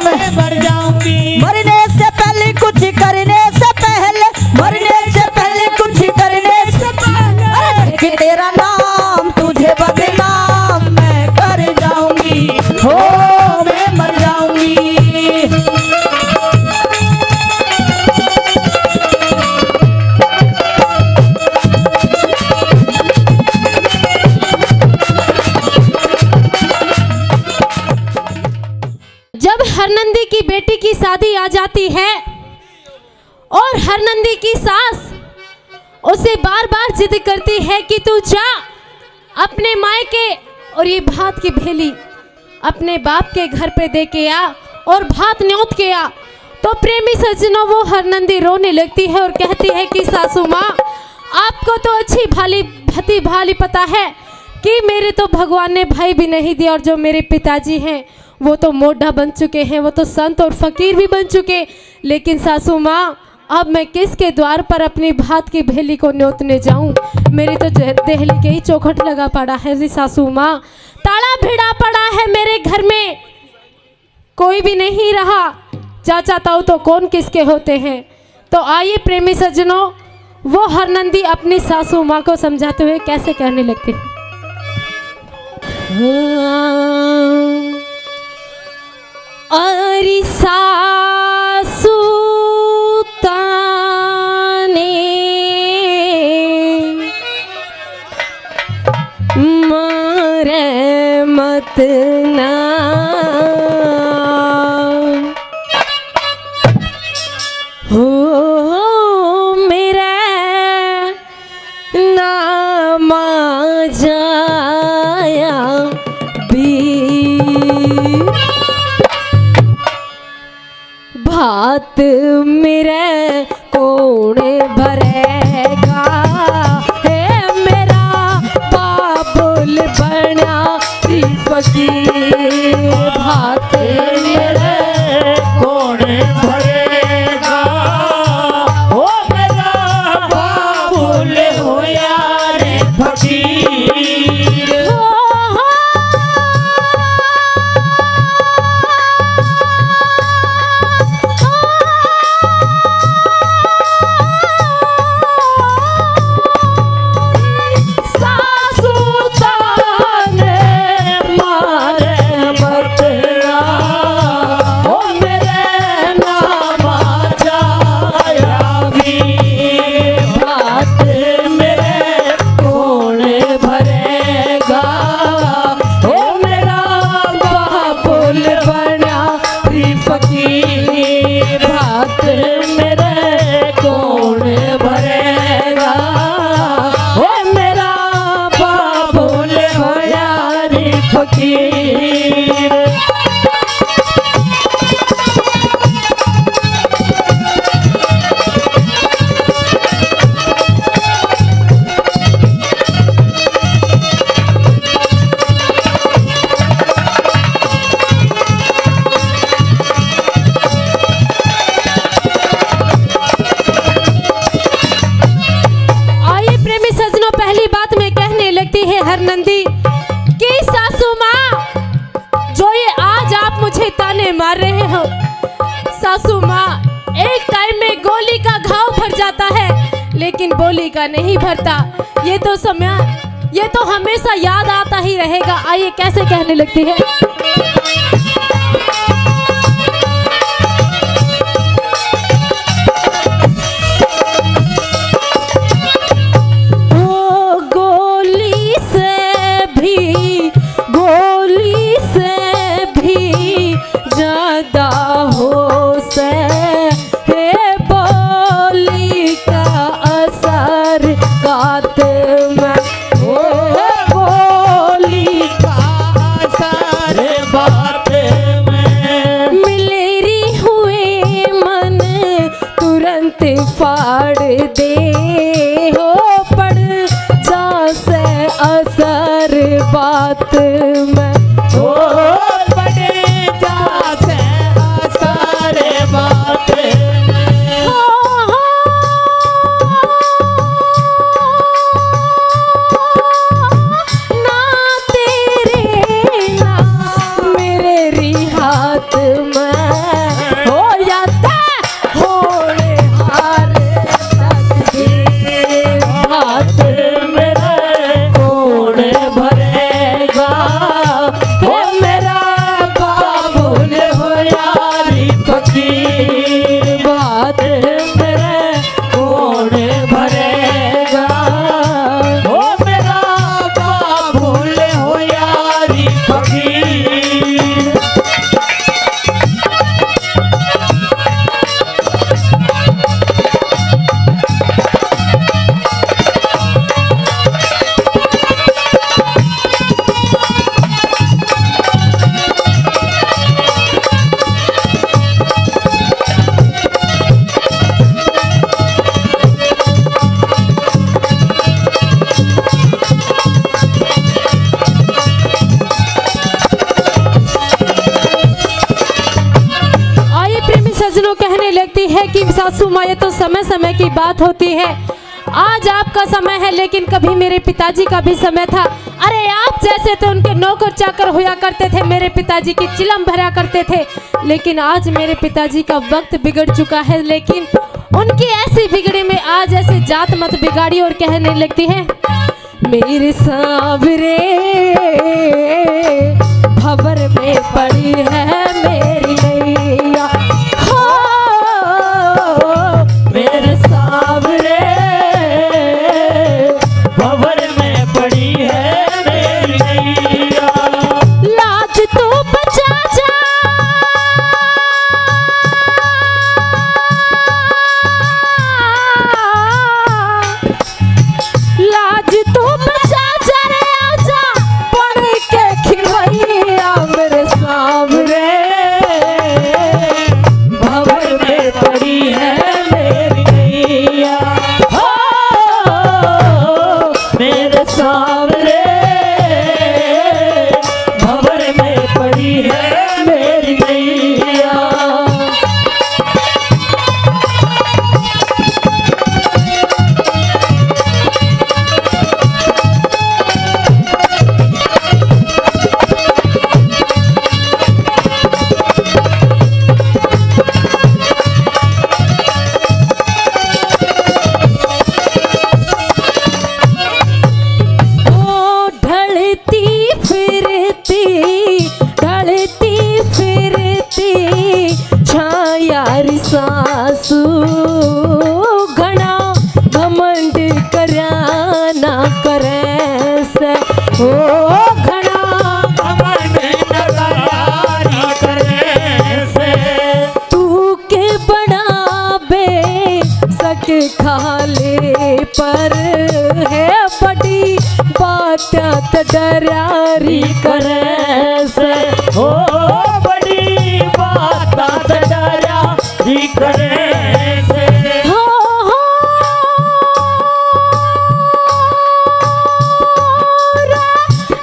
मैं मर जाऊंगी मरने से पहले कुछ करने से पहले मरने से पहले कुछ करने से पहले कि तेरा नाम तुझे बदनाम मैं कर जाऊंगी हो मैं मर जाऊंगी। जब हरनंदी की बेटी की शादी आ जाती है और हरनंदी की सास उसे बार बार जिद करती है कि तू जा अपने मायके और ये भात की भेली अपने बाप के घर पे दे के आ और भात न्योत के आ, तो प्रेमी सज्जनों वो हरनंदी रोने लगती है और कहती है कि सासू माँ आपको तो अच्छी भली भाली पता है कि मेरे तो भगवान ने भाई भी नहीं दिया और जो मेरे पिताजी हैं वो तो मोढ़ा बन चुके हैं, वो तो संत और फकीर भी बन चुके। लेकिन सासू माँ अब मैं किसके द्वार पर अपनी भात की भेली को न्योतने जाऊं? मेरी तो देहली के ही चौखट लगा पड़ा है जी सासू माँ, ताला भिड़ा पड़ा है मेरे घर में, कोई भी नहीं रहा। चाचा ताऊ तो कौन किसके होते हैं। तो आइए प्रेमी सज्जनों वो हरनंदी अपनी सासू माँ को समझाते हुए कैसे कहने लगती है। अरे सासू ताने मारे मत ना हो मेरा नाम जाया भी भात मेरे कौन भरेगा है मेरा बाबुल बना फकीर भात मेरे कौन भरेगा ओ मेरा बाबुल हो यार फकीर। हरनंदी कि सासू माँ जो ये आज आप मुझे ताने मार रहे हो, सासू माँ एक टाइम में गोली का घाव भर जाता है लेकिन बोली का नहीं भरता। ये तो हमेशा याद आता ही रहेगा। आइए कैसे कहने लगती है। बोली का असर से असर बात में ओ बड़े जाते सारे बात ना तेरे ना मेरे रिहात में हो जाता होने हार तकदीर हाथ मेरे कौन भरेगा वो मेरा बाबुल हो यारी फकीर बात मेरे कौन भरेगा वो मेरा बाबुल हो यारी फकीर आइए प्रेमी सज्जनों, कहने लगती है कि सासू माँ ये तो समय समय की बात होती है। आज आपका समय है लेकिन कभी मेरे पिताजी का भी समय था। अरे आप जैसे तो उनके नौकर चाकर होया करते थे, मेरे पिताजी की चिलम भरा करते थे। लेकिन आज मेरे पिताजी का वक्त बिगड़ चुका है, लेकिन उनकी ऐसी बिगड़ी में आज ऐसे जात मत बिगाड़ी और कहने लगती है मेरे सांवरे भंवर में पड़ी है मेरी नैया हो मेरे सावरे भंवर में पड़ी है मेरी नैया लाज तू बचा जा लाज तू बचा जा रे आजा पढ़ के खिलवैया मेरे सामने भंवर में पड़ी है मेरी नैया हो मेरे सावरे भंवर में पड़ी है मेरी नैया ओ ढलती फिरती छायारी सासू घना घमंड करया ना करे से ओ घना घमंड न करारी करे से तू के बढ़ावे सक खाले पर है बड़ी बात डरारी करे से ओ बड़ी बात डरा ही करे से हो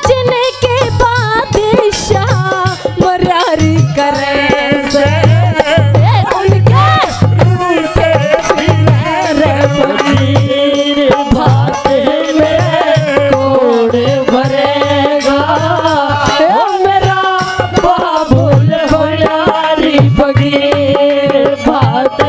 जिनके बादशाह मरारी करे से उनके उनके मेरे फकीर भात में कौन भरेगा ओ मेरा बाबुल हो यारी फकीर भात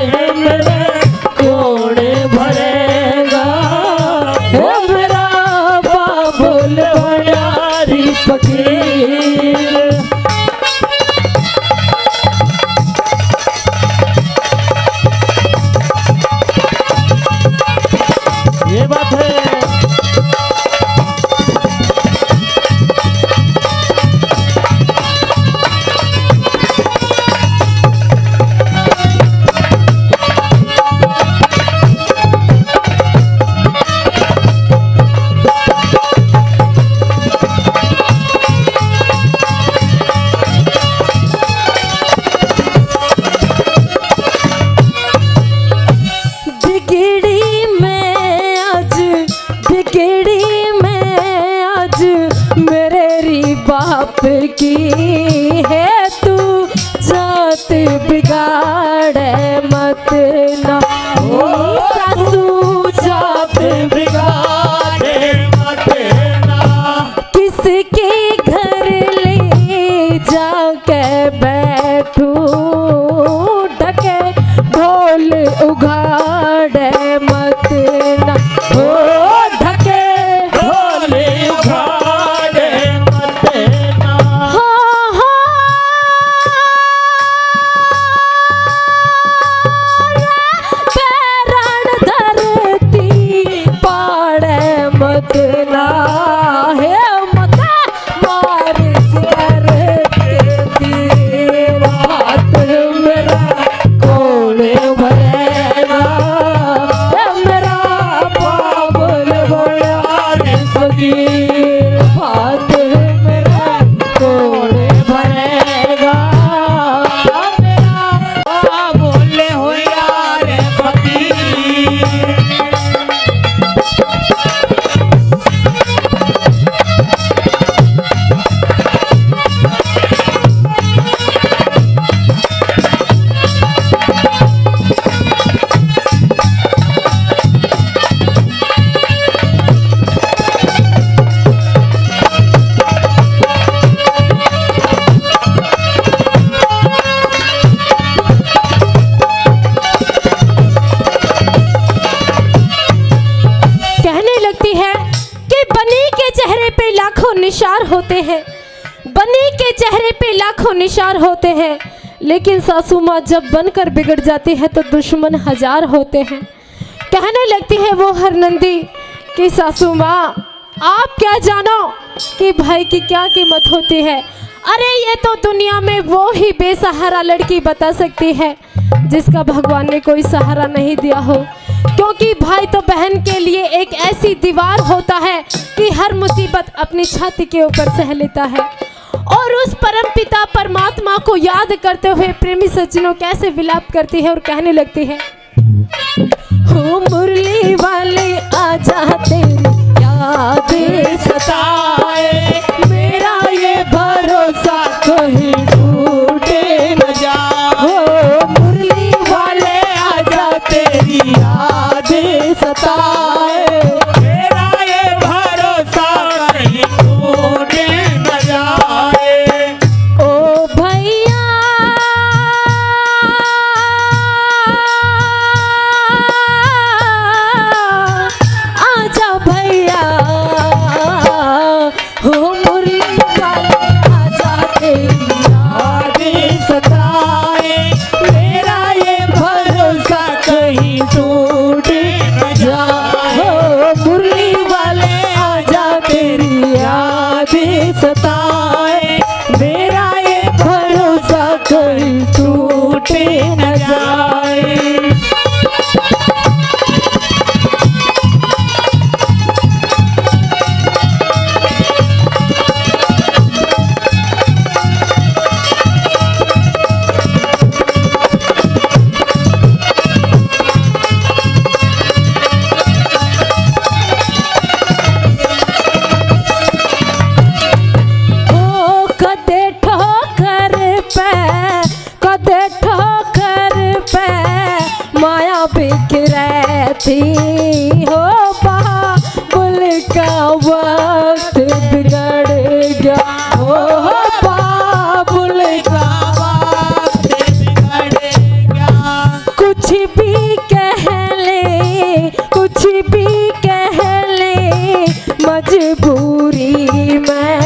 आपकी है तू जात बिगाड़े मत ना सासू जात बिगाड़े मत ना किसके घर ले जाके बैठू ढके ढोल उघाड़े मत ना हो ढके ढोल उघाड़े मत ना पैरण धरती पाड़े मत ना है मत मार कर के तीर हाथ मेरा कौन भरेगा मेरा बाबुल बड़ा फकीर हाथ मेरा कौन भरेगा मेरा बोले हो यार फकीर कहने लगती है कि बनी के चेहरे पे लाखों निशार होते हैं, बनी के चेहरे पे लाखों निशार होते हैं, लेकिन सासू माँ जब बनकर बिगड़ जाती है तो दुश्मन हजार होते हैं। कहने लगती है वो हरनंदी कि सासू माँ आप क्या जानो कि भाई की क्या कीमत होती है। अरे ये तो दुनिया में वो ही बेसहारा लड़की बता सकती है जिसका भगवान ने कोई सहारा नहीं दिया हो, क्योंकि भाई तो बहन के लिए एक ऐसी दीवार होता है कि हर मुसीबत अपनी छाती के ऊपर सह लेता है। और उस परम पिता परमात्मा को याद करते हुए प्रेमी सज्जनों कैसे विलाप करती है और कहने लगती है हो मुरली वाले आजा तेरी याद सताए मेरा ये भरोसा कहीं टूटे न जाए हो मुरली वाले आजा तेरी याद सताए मेरा ये भरोसा कहीं टूटे न जाए ओ भैया आजा भैया हो मुरली वाले आजा तेरी याद सताए मेरा ये भरोसा कहीं टूटे न जाए हो मुरली वाले आजा तेरी याद सताए मेरा ये भरोसा कहीं टूटे न जाए। ओ कदे ठोकर पे माया बिखरती हो बाबुल का वक्त बिगड़ गया हो बाबुल का वक्त बिगड़ गया कुछ भी कह ले मजबूरी में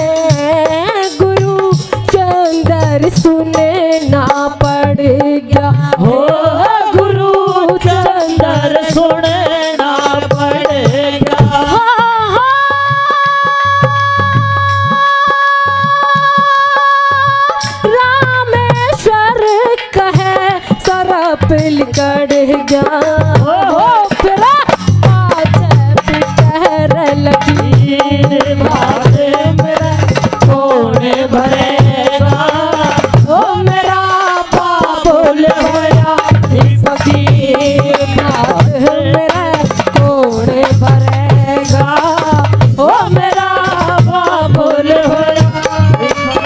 गुरु चंदर सुनना पड़ गया हो गुरु चंदर सुनना पड़ेगा रामेश्वर कहे सरप लिकड़ गया हो फिर आज पिटर लगी बात मेरा कौन भरेगा ओ मेरा बाबुल भया फकीर मेरा कौन भरेगा ओ मेरा बाबुल भया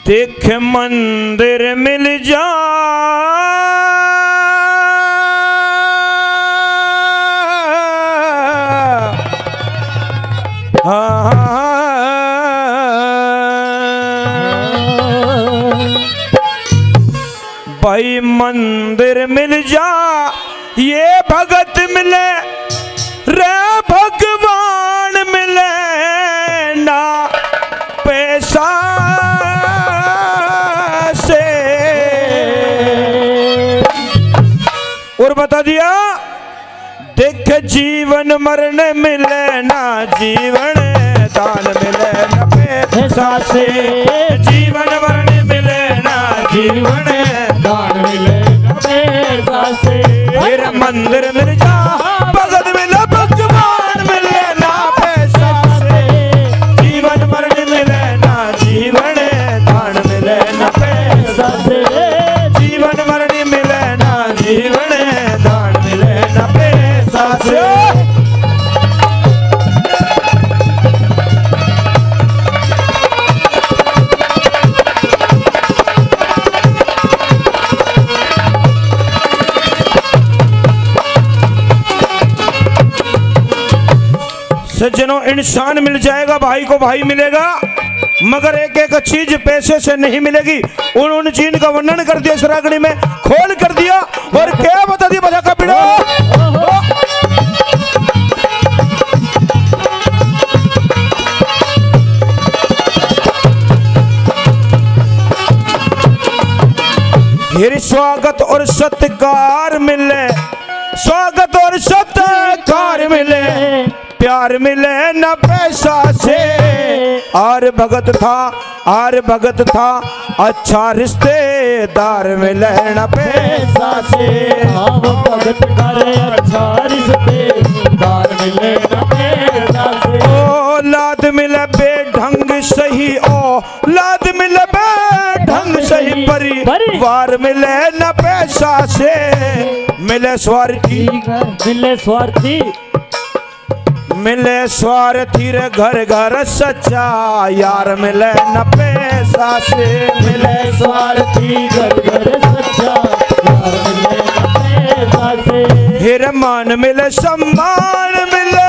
देख मंदिर मिल जा भाई मंदिर मिल जा ये भगत मिले रे भगवान मिले ना पैसा से। और बता दिया देख जीवन मरण मिले ना जीवन दान मिले ना पैसा से। जीवन मरण मिले ना जीवन दान मिले न पैसा से। फिर मंदिर मिल जा भगत मिले भगवान मिले ना पैसा से। जीवन मरण मिले ना जीवन दान मिले ना पैसा से। जीवन मरण मिले ना जीवन दान मिले ना पैसा से। सज्जनों इंसान मिल जाएगा भाई को भाई मिलेगा मगर एक एक चीज पैसे से नहीं मिलेगी। उन चीज का वर्णन कर दिया इस रागनी में खोल कर दिया और क्या बता दिया बजा का पिड़ो। फिर स्वागत और सत्कार मिले स्वागत और सत्कार मिले प्यार मिले न पैसा से। आर भगत था अच्छा रिश्तेदार मिले न पैसा से। हम भगत करे अच्छा रिश्तेदार मिले न पैसा से। औलाद मिले बेढंग सही औलाद मिले बेढंग सही परिवार मिले न पैसा से। मिले स्वार्थी मिले स्वार्थी रे घर घर सच्चा यार मिले न पैसा से। मिले स्वार्थी घर घर सच्चा यार मिले न पैसा से। फिर मान मिले सम्मान मिले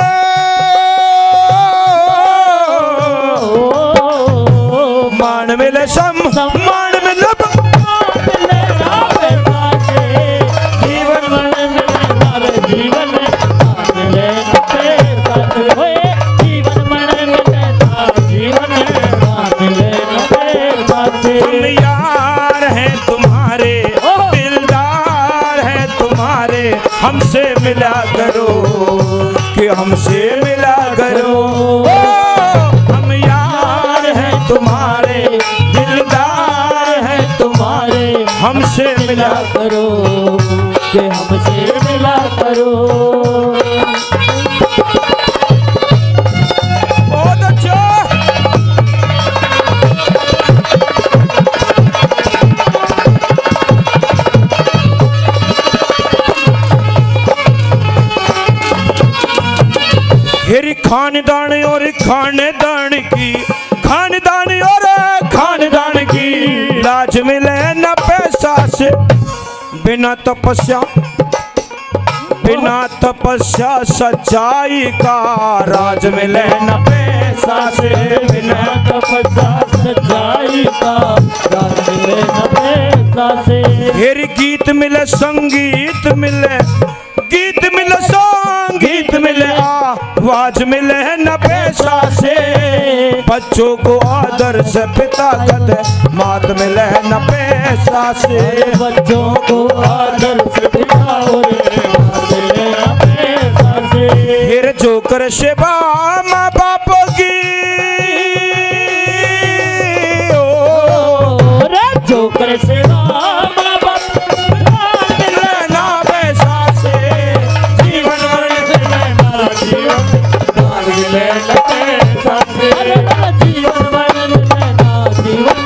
मान मिले सम्मान मिले मिले ना पैसा से। जीवन मरण मिले ना जीवन मिले न पैसा से। होए जीवन मरण मिले ना जीवन मिले न पैसा से। हम यार हैं तुम्हारे दिलदार हैं तुम्हारे हमसे मिला करो कि हमसे मिला करो। हम यार हैं तुम्हारे दिलदार हैं तुम्हारे हमसे मिला करो कि हमसे मिला करो। बहुत अच्छा। फिर खानदान और खानदान की लाज मिले न पैसा से। बिना तपस्या सच्चाई का राज मिले न पैसा से। बिना तपस्या सच्चाई का राज मिले न पैसा से। फिर गीत मिले संगीत मिले आवाज मिले न पैसा से। बच्चों को आदर से पिता कद मात मिले न पैसा से। बच्चों को आदर से पिता और मात मिले न पैसा से। फिर जो कर सेवा माँ बाप की जो कर सेवा माँ बाप मिले न पैसा से। जीवन मरण मिले न जीवन दान मिले न पैसा से। जीवन मरण मिले न जीवन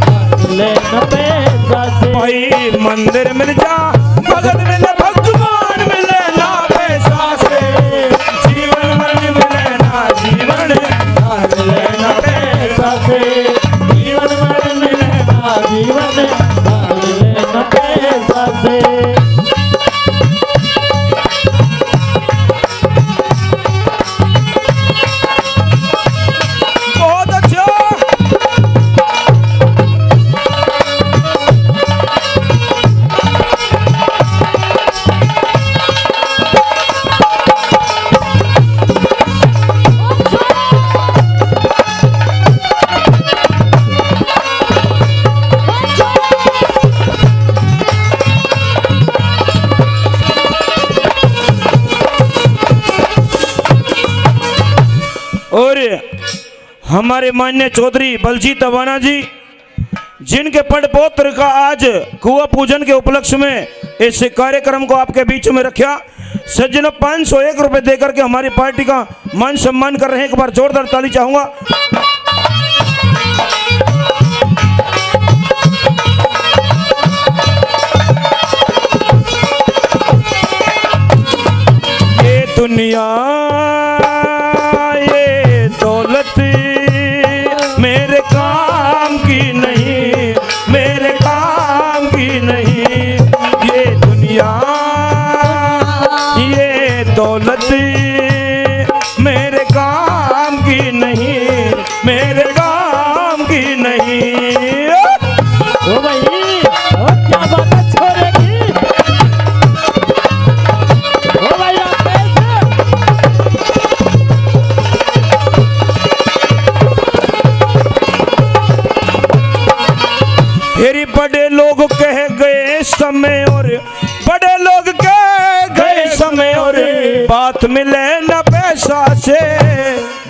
दान मिले न पैसा से। भाई मंदिर मिल जा भगत मिले भगवान मिले ना पैसा से। जीवन मरण मिले ना जीवन दान मिले न पैसा से। जीवन मरण मिले और हमारे मान्य चौधरी बलजीत अवाना जी, जिनके पड़पोत्र का आज कुआ पूजन के उपलक्ष्य में इस कार्यक्रम को आपके बीच में रखा। सज्जनों 501 रुपए देकर के हमारी पार्टी का मान सम्मान कर रहे हैं। एक बार जोरदार ताली चाहूंगा। ये दुनिया ये दौलत मेरे काम की नहीं, मेरे काम की नहीं। ये दुनिया ये दौलत मेरे काम की नहीं, मेरे काम की नहीं। ओ भाई, ओ क्या बात है छोरे की। ओ भाई आप कैसे? फिर बड़े लोग कह गए समय और बड़े लोग कह गए समय और बात मिले न पैसा से।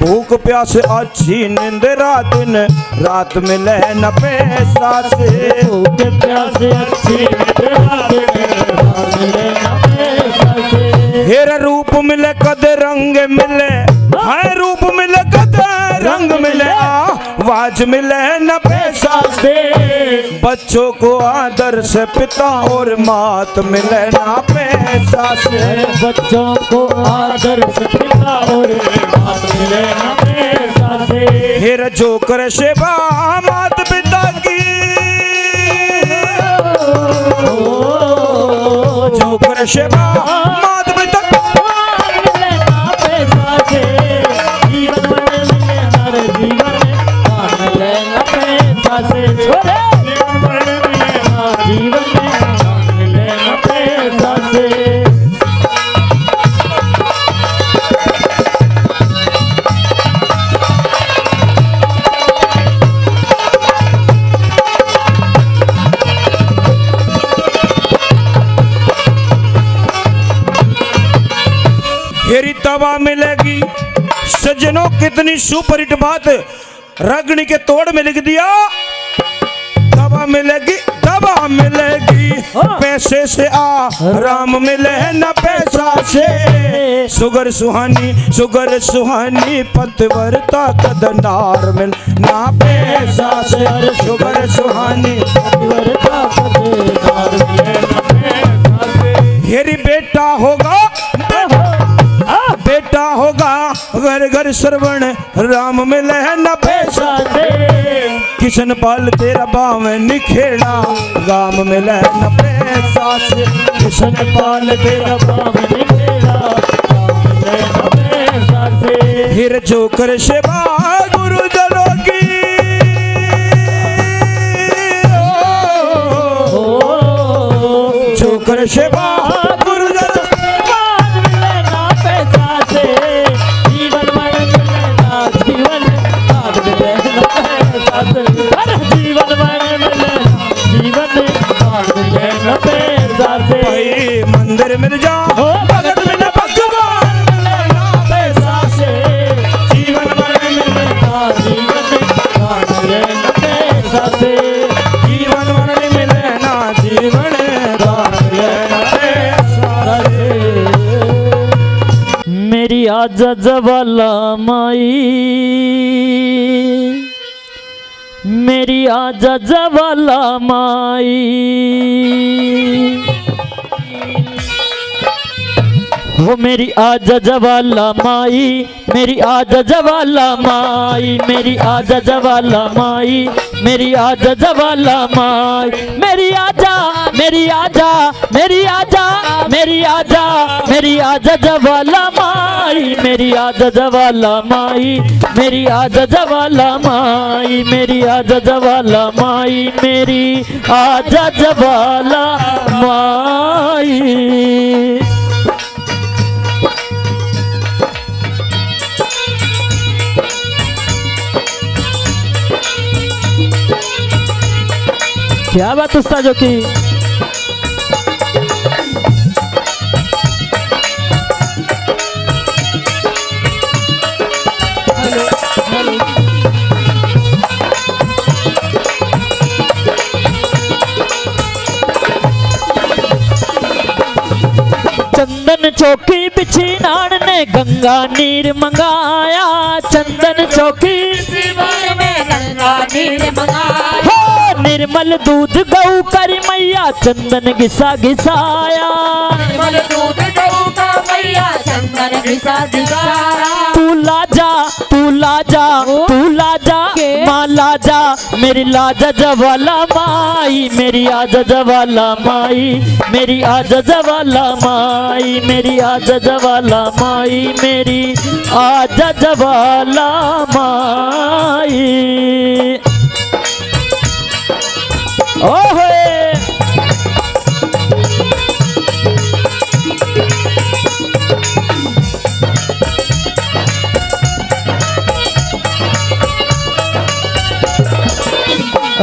भूख प्यास अच्छी नींद रात दिन रात मिले न पैसा से। भूखे प्यासे अच्छी रात मिले न पैसा से। हेरा रूप मिले कद रंग मिले, है रूप मिले कद रंग मिले, आवाज मिले न पैसा से। बच्चों को आदर से पिता और मात मिले ना पैसा से। बच्चों को आदर से पिता और मात मिले ना पैसा से। हेरा जो कर सेवा मात पिता की, जो कर सेवा मात पिता मिले ना पैसा से। जीवन में मिले हर जीवन में मिले ना पैसा से। छोरे जीवन में मिले ना पैसा से। हेरी तवा मिलेगी। सज्जनों कितनी सुपरहिट बात रागनी के तोड़ में लिख दिया। तवा मिलेगी, तवा मिलेगी, पैसे से आराम मिले न पैसा से। सुगर सुहानी पतिव्रता कदनार मिल ना पैसा से। सुगर सुहानी पतिव्रता कदनार मिले ना पैसा से। हेरी बेटा होगा, बेटा होगा घर घर श्रवण राम मिले न पैसा से। किशन पाल तेरा बाव निखेड़ा गाम मिले न पैसा से। किशन पाल तेरा बाम निखेड़ा गाम मिले न पैसा से। फिर जो कर सेवा गुरुजनों की, जो कर सेवा मंदिर मिल जाओ भगत मिले भगवान मिले ना पैसा से। जीवन में मिले ना जीवन मिले ना पैसा से। जीवन में मिले ना जीवन मिले ना पैसा से। मेरी आजा जवाला माई, मेरी आजा जवाला माई। वो मेरी आजा जवाला माई, मेरी आजा जवाला माई, मेरी आजा जवाला माई, मेरी आजा जवाला माई। मेरी आजा, मेरी आजा, मेरी आजा, मेरी आजा, मेरी आजा जवाला माई, मेरी आजा जवाला माई, मेरी आजा जवाला माई, मेरी आजा जवाला माई, मेरी आजा जवाला माई। क्या बात उस्तादों की। छिनाण ने गंगा नीर मंगाया, चंदन चौकी शिवार में गंगा नीर मंगाया, हो निर्मल दूध गऊ करी मैया, चंदन घिसा घिसाया। निर्मल दूध गऊ का मैया, चंदन घिसा घिसाया। तू लाजा तू लाजा तू लाजा माँ लाजा, मेरी लाजा जवाला माई, मेरी आजा जवाला माई, मेरी आजा जवाला माई, मेरी आजा जवाला माई, मेरी आजा जवाला माई। ओहे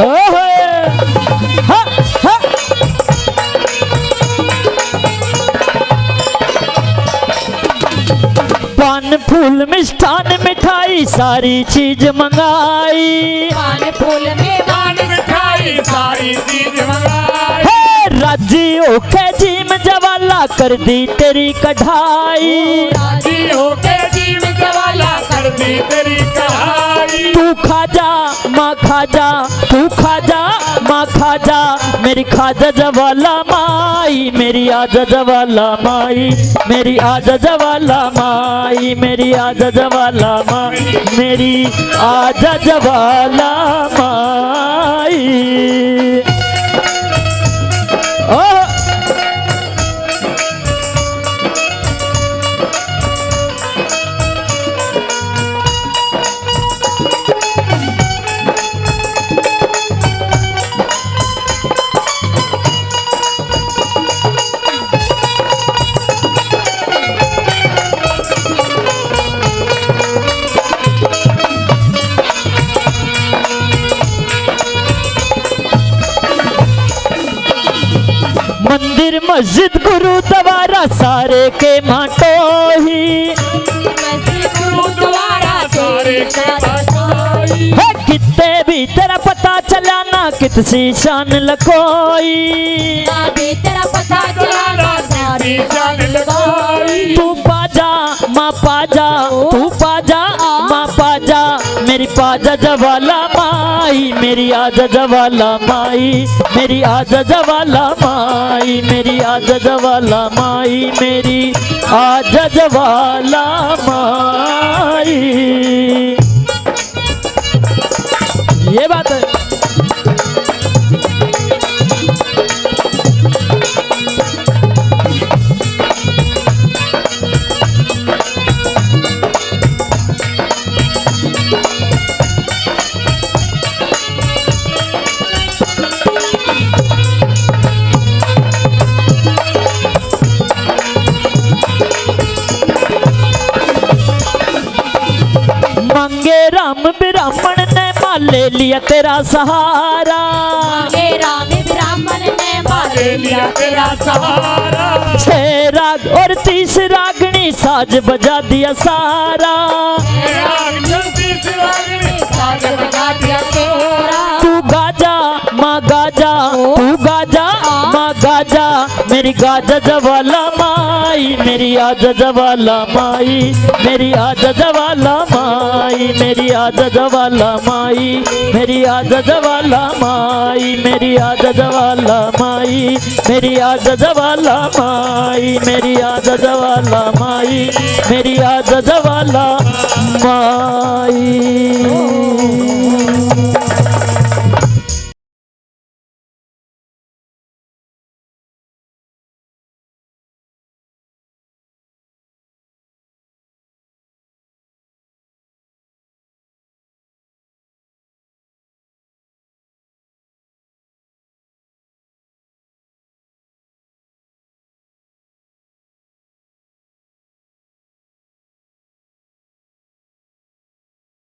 ओहे हा हा पान फूल मिष्ठान मिठाई सारी चीज मंगाई, पान फूल में पान मिठाई सारी चीज मंगाई, हे राजी होके जीम जवाला कर दी तेरी कढ़ाई। राजी होके जीव जवाला कर दी तेरी कढ़ाई। तू खाजा माँ खाजा तू खाजा माँ खाजा, मेरी खाजा जवाला माई, मेरी आजा जवाला माई, मेरी आजा जवाला माई, मेरी आजा जवाला माई, मेरी आजा जवाला माई। ओ मंदिर मस्जिद गुरुद्वारा सारे के माटो ही, गुरुद्वारा सारे के बसाई। है कितने भी तेरा पता चला ना कितसी शान लकोई। अभी तेरा पता चला सारी जान लगाई। तू पाजा माँ पाजा तू पाजा माँ पाजा, मेरी पाजा जवाला माई, मेरी आजा जवाला माई, मेरी आजा जवाला माई, मेरी आजा जवाला माई, मेरी आजा जवाला माई। ये बात है। मांगे राम ब्राह्मण ने मान ले लिया तेरा सहारा, हे राम ब्राह्मण ने मारे लिया तेरा सहारा। 6 राग और 30 रागनी साज बजा दिया सारा। साज बजा दिया तेरा। तू गाजा माँ गाजा तू गाजा माँ गाजा, मेरी गाजा जवाला माई, मेरी आजा जवाला माई, मेरी आजा जवाला माई, मेरी आजा जवाला माई, मेरी आजा जवाला माई, मेरी आजा जवाला माई, मेरी आजा जवाला माई, मेरी आजा जवाला माई, मेरी आजा जवाला माई।